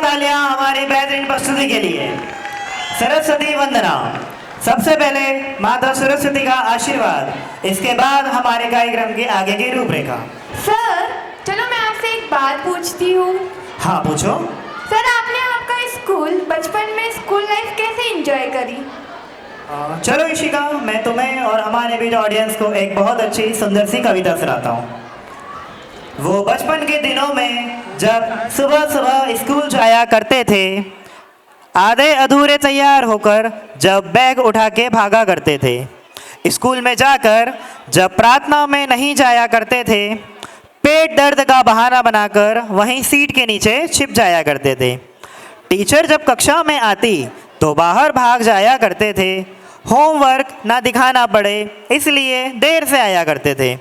तालियां हमारी बेहतरीन प्रस्तुति के लिए। सरस्वती वंदना। सबसे पहले माता सरस्वती का आशीर्वाद, इसके बाद हमारे कार्यक्रम के आगे की रूपरेखा। सर चलो मैं आपसे एक बात पूछती हूँ। हाँ पूछो। सर आपने आपका स्कूल बचपन में स्कूल लाइफ कैसे एंजॉय करी? चलो इशिका, मैं तुम्हें और हमारे बीच ऑडियंस को एक बहुत अच्छी सुंदर सी कविता सुनाता हूँ। वो बचपन के दिनों में जब सुबह सुबह स्कूल जाया करते थे, आधे अधूरे तैयार होकर जब बैग उठा के भागा करते थे। स्कूल में जाकर जब प्रार्थना में नहीं जाया करते थे, पेट दर्द का बहाना बनाकर वहीं सीट के नीचे छिप जाया करते थे। टीचर जब कक्षा में आती तो बाहर भाग जाया करते थे। होमवर्क ना दिखाना पड़े इसलिए देर से आया करते थे।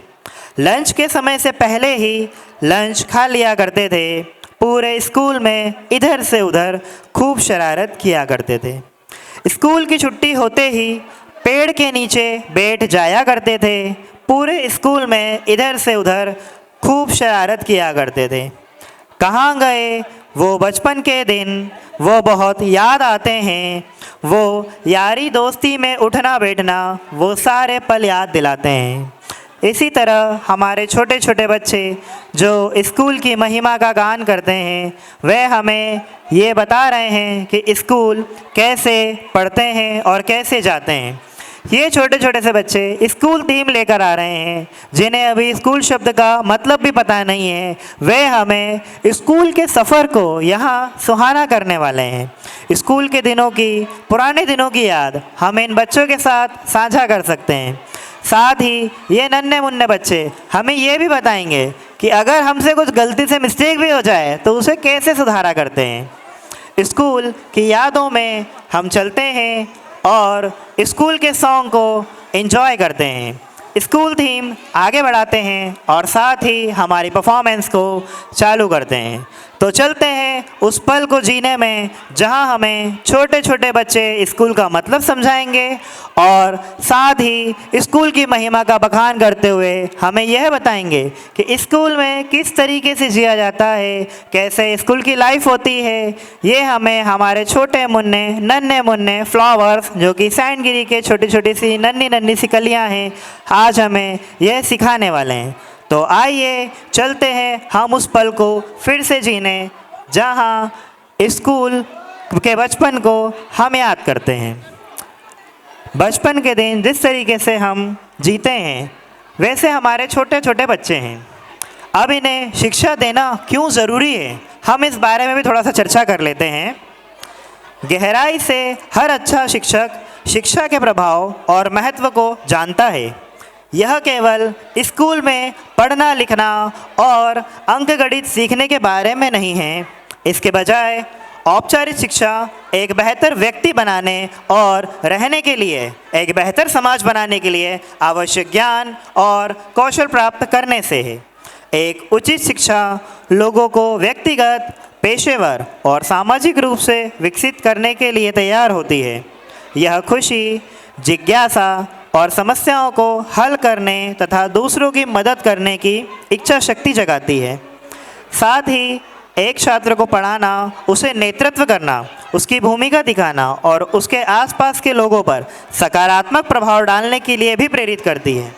लंच के समय से पहले ही लंच खा लिया करते थे। पूरे स्कूल में इधर से उधर खूब शरारत किया करते थे। स्कूल की छुट्टी होते ही पेड़ के नीचे बैठ जाया करते थे। पूरे स्कूल में इधर से उधर खूब शरारत किया करते थे। कहाँ गए वो बचपन के दिन, वो बहुत याद आते हैं। वो यारी दोस्ती में उठना बैठना, वो सारे पल याद दिलाते हैं। इसी तरह हमारे छोटे छोटे बच्चे जो स्कूल की महिमा का गान करते हैं, वह हमें ये बता रहे हैं कि स्कूल कैसे पढ़ते हैं और कैसे जाते हैं। ये छोटे छोटे से बच्चे स्कूल थीम लेकर आ रहे हैं, जिन्हें अभी स्कूल शब्द का मतलब भी पता नहीं है। वे हमें स्कूल के सफ़र को यहाँ सुहाना करने वाले हैं। स्कूल के दिनों की, पुराने दिनों की याद हम इन बच्चों के साथ साझा कर सकते हैं। साथ ही ये नन्हे मुन्ने बच्चे हमें ये भी बताएंगे कि अगर हमसे कुछ गलती से मिस्टेक भी हो जाए तो उसे कैसे सुधारा करते हैं। स्कूल की यादों में हम चलते हैं और स्कूल के सॉन्ग को एंजॉय करते हैं। स्कूल थीम आगे बढ़ाते हैं और साथ ही हमारी परफॉर्मेंस को चालू करते हैं। तो चलते हैं उस पल को जीने में जहां हमें छोटे छोटे बच्चे स्कूल का मतलब समझाएंगे और साथ ही स्कूल की महिमा का बखान करते हुए हमें यह बताएंगे कि स्कूल में किस तरीके से जिया जाता है, कैसे स्कूल की लाइफ होती है। ये हमें हमारे छोटे मुन्ने, नन्हे मुन्ने फ्लावर्स, जो कि सैंडगिरी के छोटी छोटी सी नन्ही नन्ही सी कलियाँ हैं, आज हमें यह सिखाने वाले हैं। तो आइए चलते हैं हम उस पल को फिर से जीने जहाँ स्कूल के बचपन को हम याद करते हैं। बचपन के दिन जिस तरीके से हम जीते हैं, वैसे हमारे छोटे छोटे बच्चे हैं। अब इन्हें शिक्षा देना क्यों ज़रूरी है, हम इस बारे में भी थोड़ा सा चर्चा कर लेते हैं। गहराई से हर अच्छा शिक्षक शिक्षा के प्रभाव और महत्व को जानता है। यह केवल स्कूल में पढ़ना लिखना और अंक गणित सीखने के बारे में नहीं है। इसके बजाय औपचारिक शिक्षा एक बेहतर व्यक्ति बनाने और रहने के लिए, एक बेहतर समाज बनाने के लिए आवश्यक ज्ञान और कौशल प्राप्त करने से है। एक उचित शिक्षा लोगों को व्यक्तिगत, पेशेवर और सामाजिक रूप से विकसित करने के लिए तैयार होती है। यह खुशी, जिज्ञासा और समस्याओं को हल करने तथा दूसरों की मदद करने की इच्छा शक्ति जगाती है। साथ ही एक छात्र को पढ़ाना, उसे नेतृत्व करना, उसकी भूमिका दिखाना और उसके आसपास के लोगों पर सकारात्मक प्रभाव डालने के लिए भी प्रेरित करती है।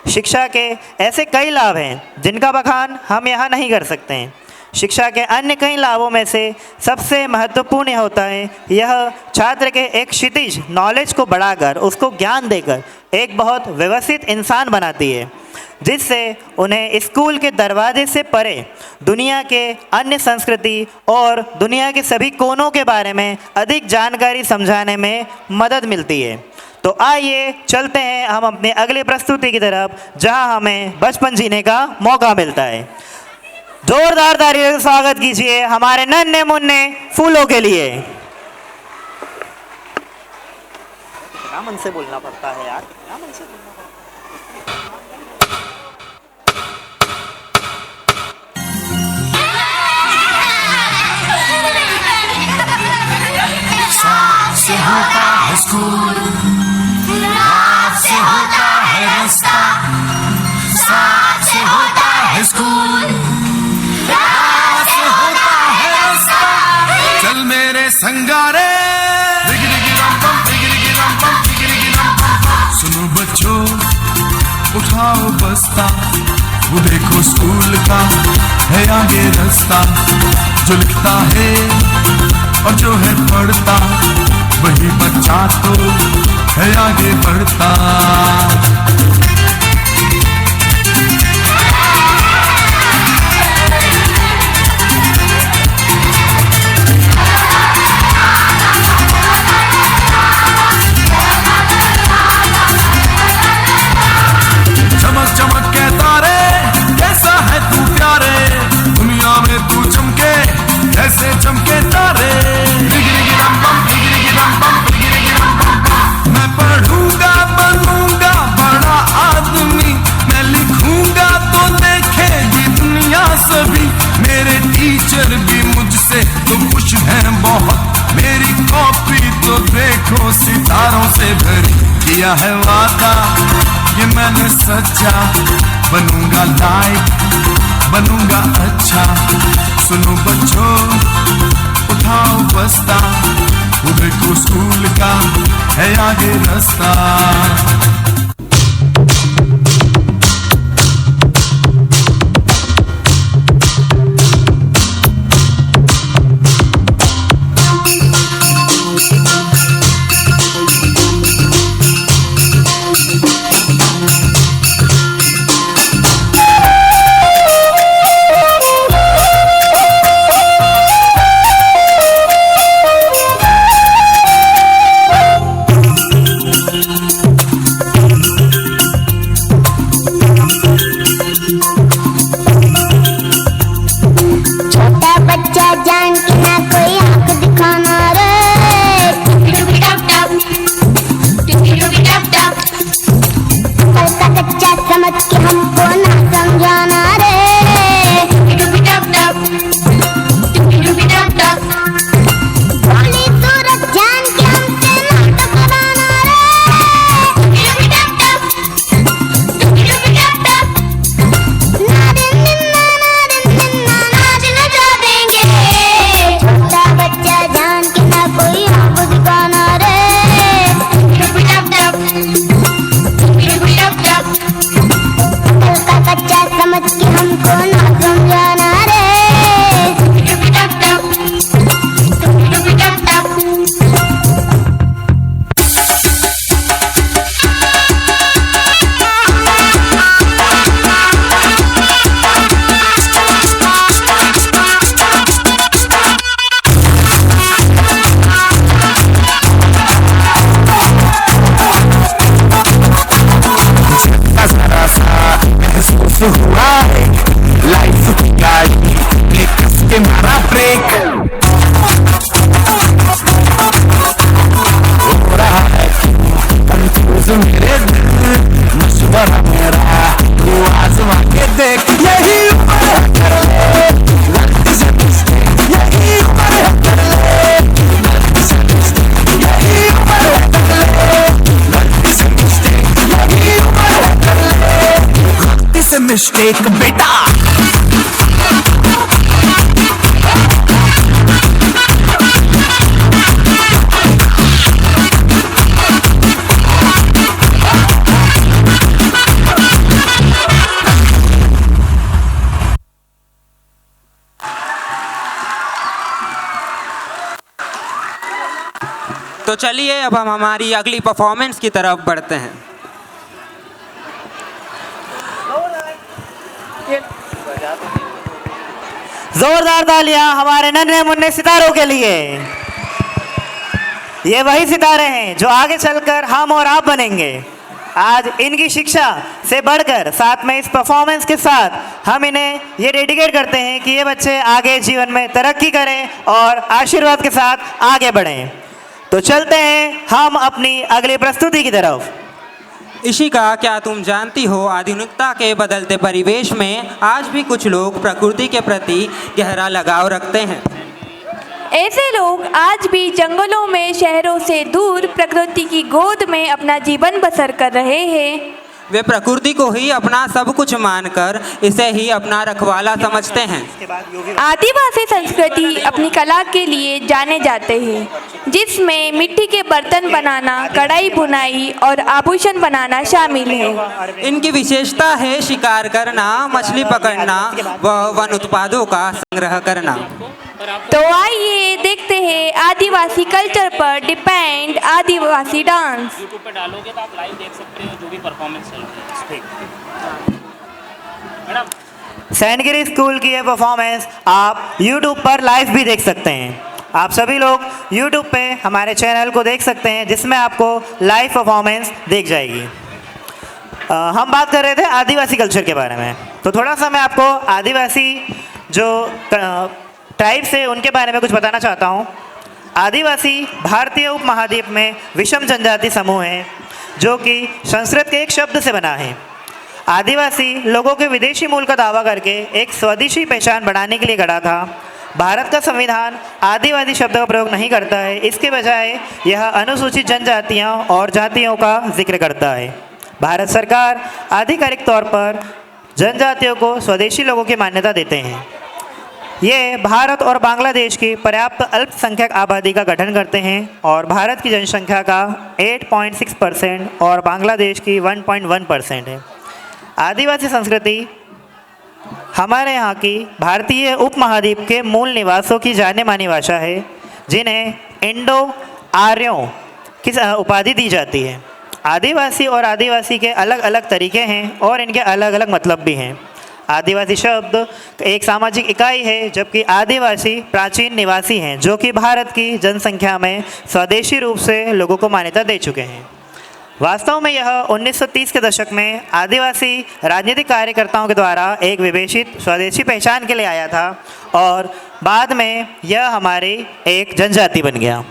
शिक्षा के ऐसे कई लाभ हैं जिनका बखान हम यहाँ नहीं कर सकते हैं। शिक्षा के अन्य कई लाभों में से सबसे महत्वपूर्ण होता है, यह छात्र के एक क्षितिज नॉलेज को बढ़ाकर, उसको ज्ञान देकर एक बहुत व्यवस्थित इंसान बनाती है, जिससे उन्हें स्कूल के दरवाजे से परे दुनिया के अन्य संस्कृति और दुनिया के सभी कोनों के बारे में अधिक जानकारी समझाने में मदद मिलती है। तो आइए चलते हैं हम अपनी अगली प्रस्तुति की तरफ, जहां हमें बचपन जीने का मौका मिलता है। जोरदार तालियों से स्वागत कीजिए हमारे नन्हे मुन्ने फूलों के लिए। क्या मन से बोलना पड़ता है यार, क्या मन से बोलना साथ से होता है स्कूल, रात से होता है रास्ता। साथ से होता है स्कूल, रात से होता है रास्ता। अंगारे। सुनो बच्चों उठाओ बस्ता, वो देखो स्कूल का है आगे रास्ता। जो लिखता है और जो है पढ़ता, वही बच्चा तो है आगे बढ़ता। चमक चमक के तारे, कैसा है तू प्यारे, दुनिया में तू चमके ऐसे चमके तारे। मैं पढ़ूंगा बनूंगा बड़ा आदमी, मैं लिखूंगा तो देखेगी दुनिया सभी। मेरे टीचर भी मुझसे तो खुश हैं बहुत, मेरी कॉपी तो देखो सितारों से भरी। किया है वादा ये मैंने सच्चा, बनूंगा लाइक बनूंगा अच्छा। सुनो बच्चों उठाओ बस्ता, वो देखो स्कूल का है आगे रास्ता। मिस्टेक बेटा। तो चलिए अब हम हमारी अगली परफॉर्मेंस की तरफ बढ़ते हैं। जोरदार तालियां हमारे नन्हे मुन्ने सितारों के लिए। ये वही सितारे हैं जो आगे चलकर हम और आप बनेंगे। आज इनकी शिक्षा से बढ़कर साथ में इस परफॉर्मेंस के साथ हम इन्हें ये डेडिकेट करते हैं कि ये बच्चे आगे जीवन में तरक्की करें और आशीर्वाद के साथ आगे बढ़ें। तो चलते हैं हम अपनी अगली प्रस्तुति की तरफ। इशिका, क्या तुम जानती हो आधुनिकता के बदलते परिवेश में आज भी कुछ लोग प्रकृति के प्रति गहरा लगाव रखते हैं। ऐसे लोग आज भी जंगलों में शहरों से दूर प्रकृति की गोद में अपना जीवन बसर कर रहे हैं। वे प्रकृति को ही अपना सब कुछ मानकर इसे ही अपना रखवाला समझते हैं। आदिवासी संस्कृति अपनी कला के लिए जाने जाते हैं, जिसमें मिट्टी के बर्तन बनाना, कढ़ाई बुनाई और आभूषण बनाना शामिल है। इनकी विशेषता है शिकार करना, मछली पकड़ना व वन उत्पादों का संग्रह करना। तो आइए देखते हैं आदिवासी कल्चर पर डिपेंड आदिवासी डांस। यूट्यूब पे डालोगे तो आप लाइव देख सकते हो जो भी परफॉर्मेंस चल रही है। मैडम, सैनगिरी स्कूल की ये परफॉर्मेंस आप YouTube पर लाइव भी देख सकते हैं। आप सभी लोग YouTube पे हमारे चैनल को देख सकते हैं, जिसमें आपको लाइव परफॉर्मेंस दिख जाएगी। हम बात कर रहे थे आदिवासी कल्चर के बारे में, तो थोड़ा सा मैं आपको आदिवासी जो ट्राइब्स है उनके बारे में कुछ बताना चाहता हूँ। आदिवासी भारतीय उपमहाद्वीप में विषम जनजाति समूह है, जो कि संस्कृत के एक शब्द से बना है। आदिवासी लोगों के विदेशी मूल का दावा करके एक स्वदेशी पहचान बढ़ाने के लिए गढ़ा था। भारत का संविधान आदिवासी शब्द का प्रयोग नहीं करता है, इसके बजाय यह अनुसूचित जनजातियों और जातियों का जिक्र करता है। भारत सरकार आधिकारिक तौर पर जनजातियों को स्वदेशी लोगों की मान्यता देते हैं। ये भारत और बांग्लादेश की पर्याप्त अल्पसंख्यक आबादी का गठन करते हैं और भारत की जनसंख्या का 8.6% और बांग्लादेश की 1.1% है। आदिवासी संस्कृति हमारे यहाँ की भारतीय उपमहाद्वीप के मूल निवासों की जाने मानी भाषा है, जिन्हें इंडो आर्यों की उपाधि दी जाती है। आदिवासी और आदिवासी के अलग अलग तरीके हैं और इनके अलग अलग मतलब भी हैं। आदिवासी शब्द एक सामाजिक इकाई है, जबकि आदिवासी प्राचीन निवासी हैं, जो कि भारत की जनसंख्या में स्वदेशी रूप से लोगों को मान्यता दे चुके हैं। वास्तव में यह 1930 के दशक में आदिवासी राजनीतिक कार्यकर्ताओं के द्वारा एक विभेषित स्वदेशी पहचान के लिए आया था और बाद में यह हमारी एक जनजाति बन गया।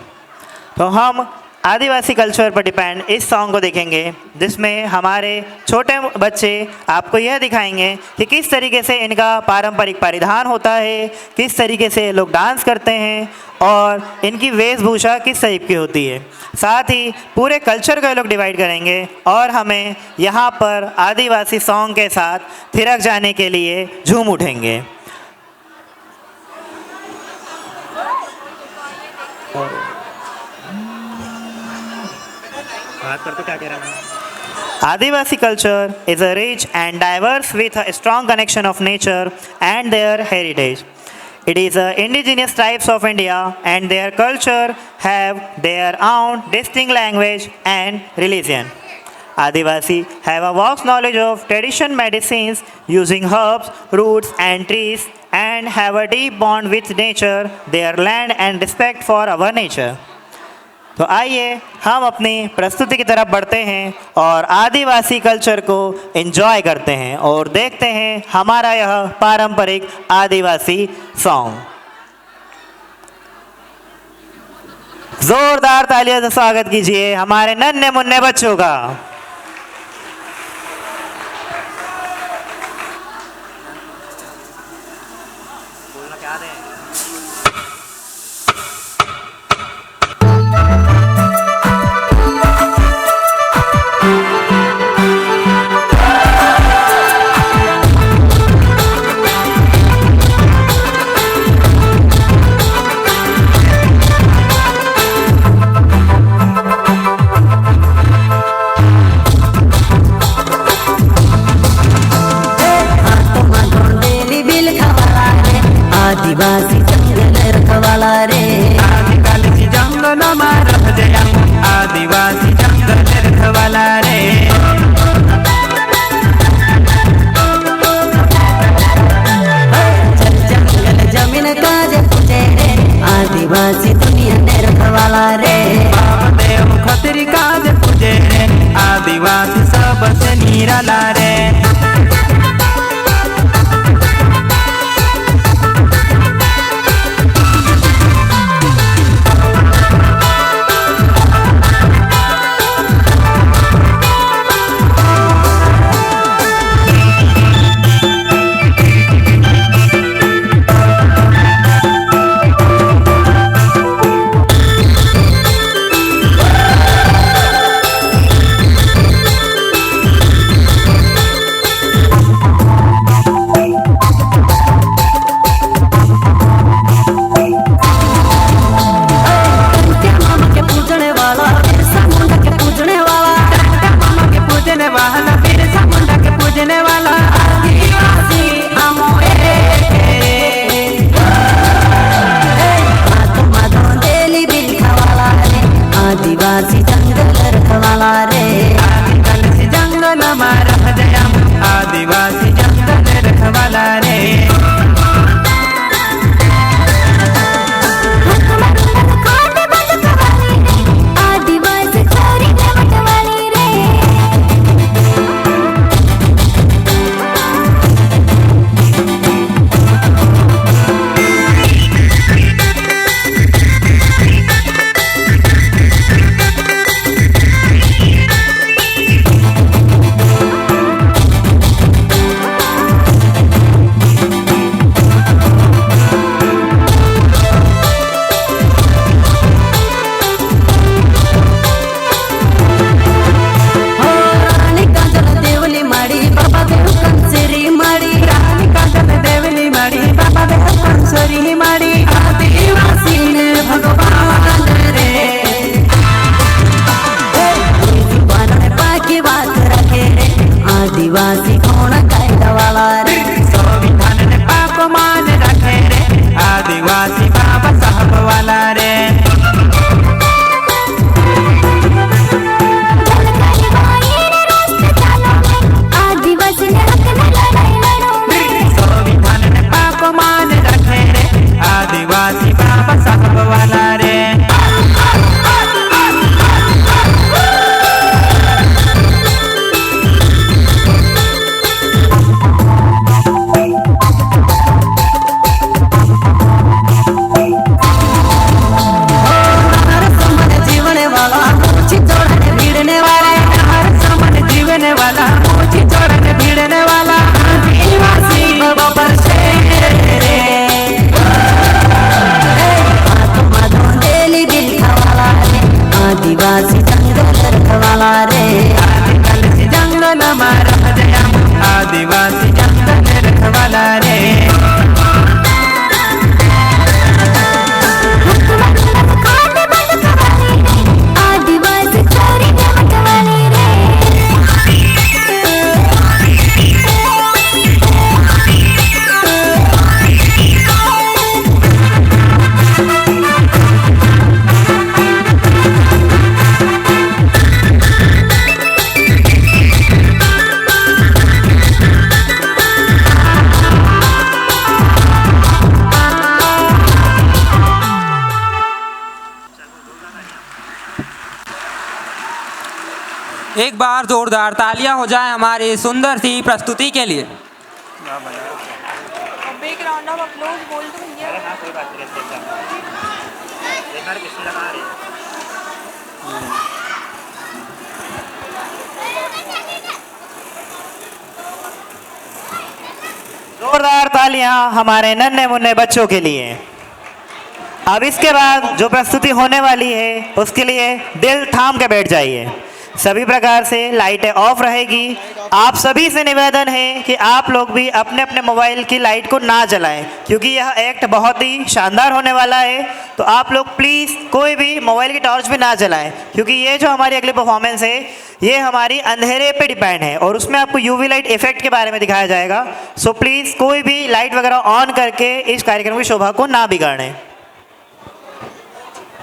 तो हम आदिवासी कल्चर पर डिपेंड इस सॉन्ग को देखेंगे, जिसमें हमारे छोटे बच्चे आपको यह दिखाएंगे कि किस तरीके से इनका पारंपरिक परिधान होता है, किस तरीके से लोग डांस करते हैं और इनकी वेशभूषा किस टाइप की होती है। साथ ही पूरे कल्चर को लोग डिवाइड करेंगे और हमें यहाँ पर आदिवासी सॉन्ग के साथ थिरक जाने के लिए झूम उठेंगे। बात करते क्या कह रहा हूँ। आदिवासी culture is a rich and diverse with a strong connection of nature and their heritage. It is indigenous tribes of India and their culture have their own distinct language and religion. Adivasi have a vast knowledge of traditional medicines using herbs, roots and trees and have a deep bond with nature, their land and respect for our nature. तो आइए हम अपनी प्रस्तुति की तरफ बढ़ते हैं और आदिवासी कल्चर को एंजॉय करते हैं और देखते हैं हमारा यह पारंपरिक आदिवासी सॉन्ग। जोरदार तालियों से स्वागत कीजिए हमारे नन्हे मुन्ने बच्चों का। आदिवासी जंगल रखवाला रे, आदिवासी जंगल में रह गया, आदिवासी जंगल रखवाला रे। जंगल जमीन काज पूछे रे, आदिवासी दुनिया ने रखवाला रे। बाप देव खतरी काज पूछे रे, आदिवासी सबसे निराला रे। एक बार जोरदार तालियां हो जाए हमारी सुंदर सी प्रस्तुति के लिए। बिग राउंड ऑफ अप्लॉज बोल दो भैया। हाँ कोई बात नहीं, एक बार किसी लगा रही जोरदार तालियां हमारे नन्हे मुन्ने बच्चों के लिए। अब इसके बाद जो प्रस्तुति होने वाली है उसके लिए दिल थाम के बैठ जाइए। सभी प्रकार से लाइटें ऑफ रहेगी। आप सभी से निवेदन है कि आप लोग भी अपने अपने मोबाइल की लाइट को ना जलाएं, क्योंकि यह एक्ट बहुत ही शानदार होने वाला है। तो आप लोग प्लीज़ कोई भी मोबाइल की टॉर्च भी ना जलाएं, क्योंकि ये जो हमारी अगली परफॉर्मेंस है ये हमारी अंधेरे पे डिपेंड है और उसमें आपको यूवी लाइट इफेक्ट के बारे में दिखाया जाएगा। सो प्लीज़ कोई भी लाइट वगैरह ऑन करके इस कार्यक्रम की शोभा को ना बिगाड़ें।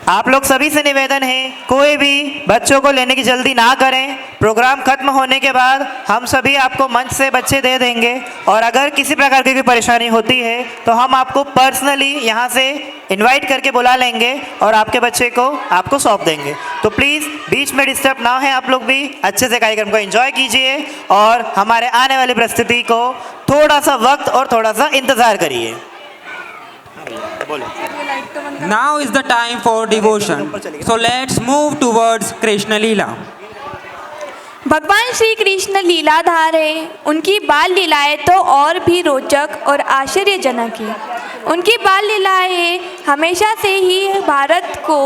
आप लोग सभी से निवेदन है कोई भी बच्चों को लेने की जल्दी ना करें। प्रोग्राम खत्म होने के बाद हम सभी आपको मंच से बच्चे दे देंगे और अगर किसी प्रकार की कोई परेशानी होती है तो हम आपको पर्सनली यहाँ से इनवाइट करके बुला लेंगे और आपके बच्चे को आपको सौंप देंगे। तो प्लीज़ बीच में डिस्टर्ब ना है, आप लोग भी अच्छे से कार्यक्रम को एंजॉय कीजिए और हमारे आने वाली प्रस्तुति को थोड़ा सा वक्त और थोड़ा सा इंतज़ार करिए। Now is the time for devotion. So let's move towards Krishna Leela. भगवान श्री कृष्ण लीलाधार है। उनकी बाल लीलाएं तो और भी रोचक और आश्चर्यजनक है। उनकी बाल लीलाएं हमेशा से ही भारत को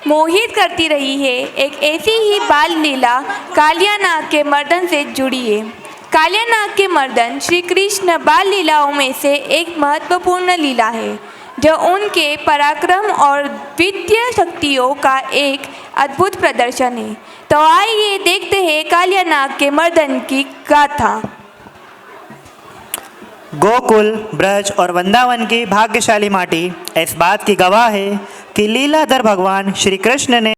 मोहित करती रही है। एक ऐसी ही बाल लीला कालिया नाग के मर्दन से जुड़ी है। कालिया नाग के मर्दन श्री कृष्ण बाल लीलाओं में से एक महत्वपूर्ण लीला है, जो उनके पराक्रम और विद्या शक्तियों का एक अद्भुत प्रदर्शन है। तो आइए देखते हैं कालिया नाग के मर्दन की गाथा। गोकुल, ब्रज और वृंदावन की भाग्यशाली माटी इस बात की गवाह है कि लीलाधर भगवान श्री कृष्ण ने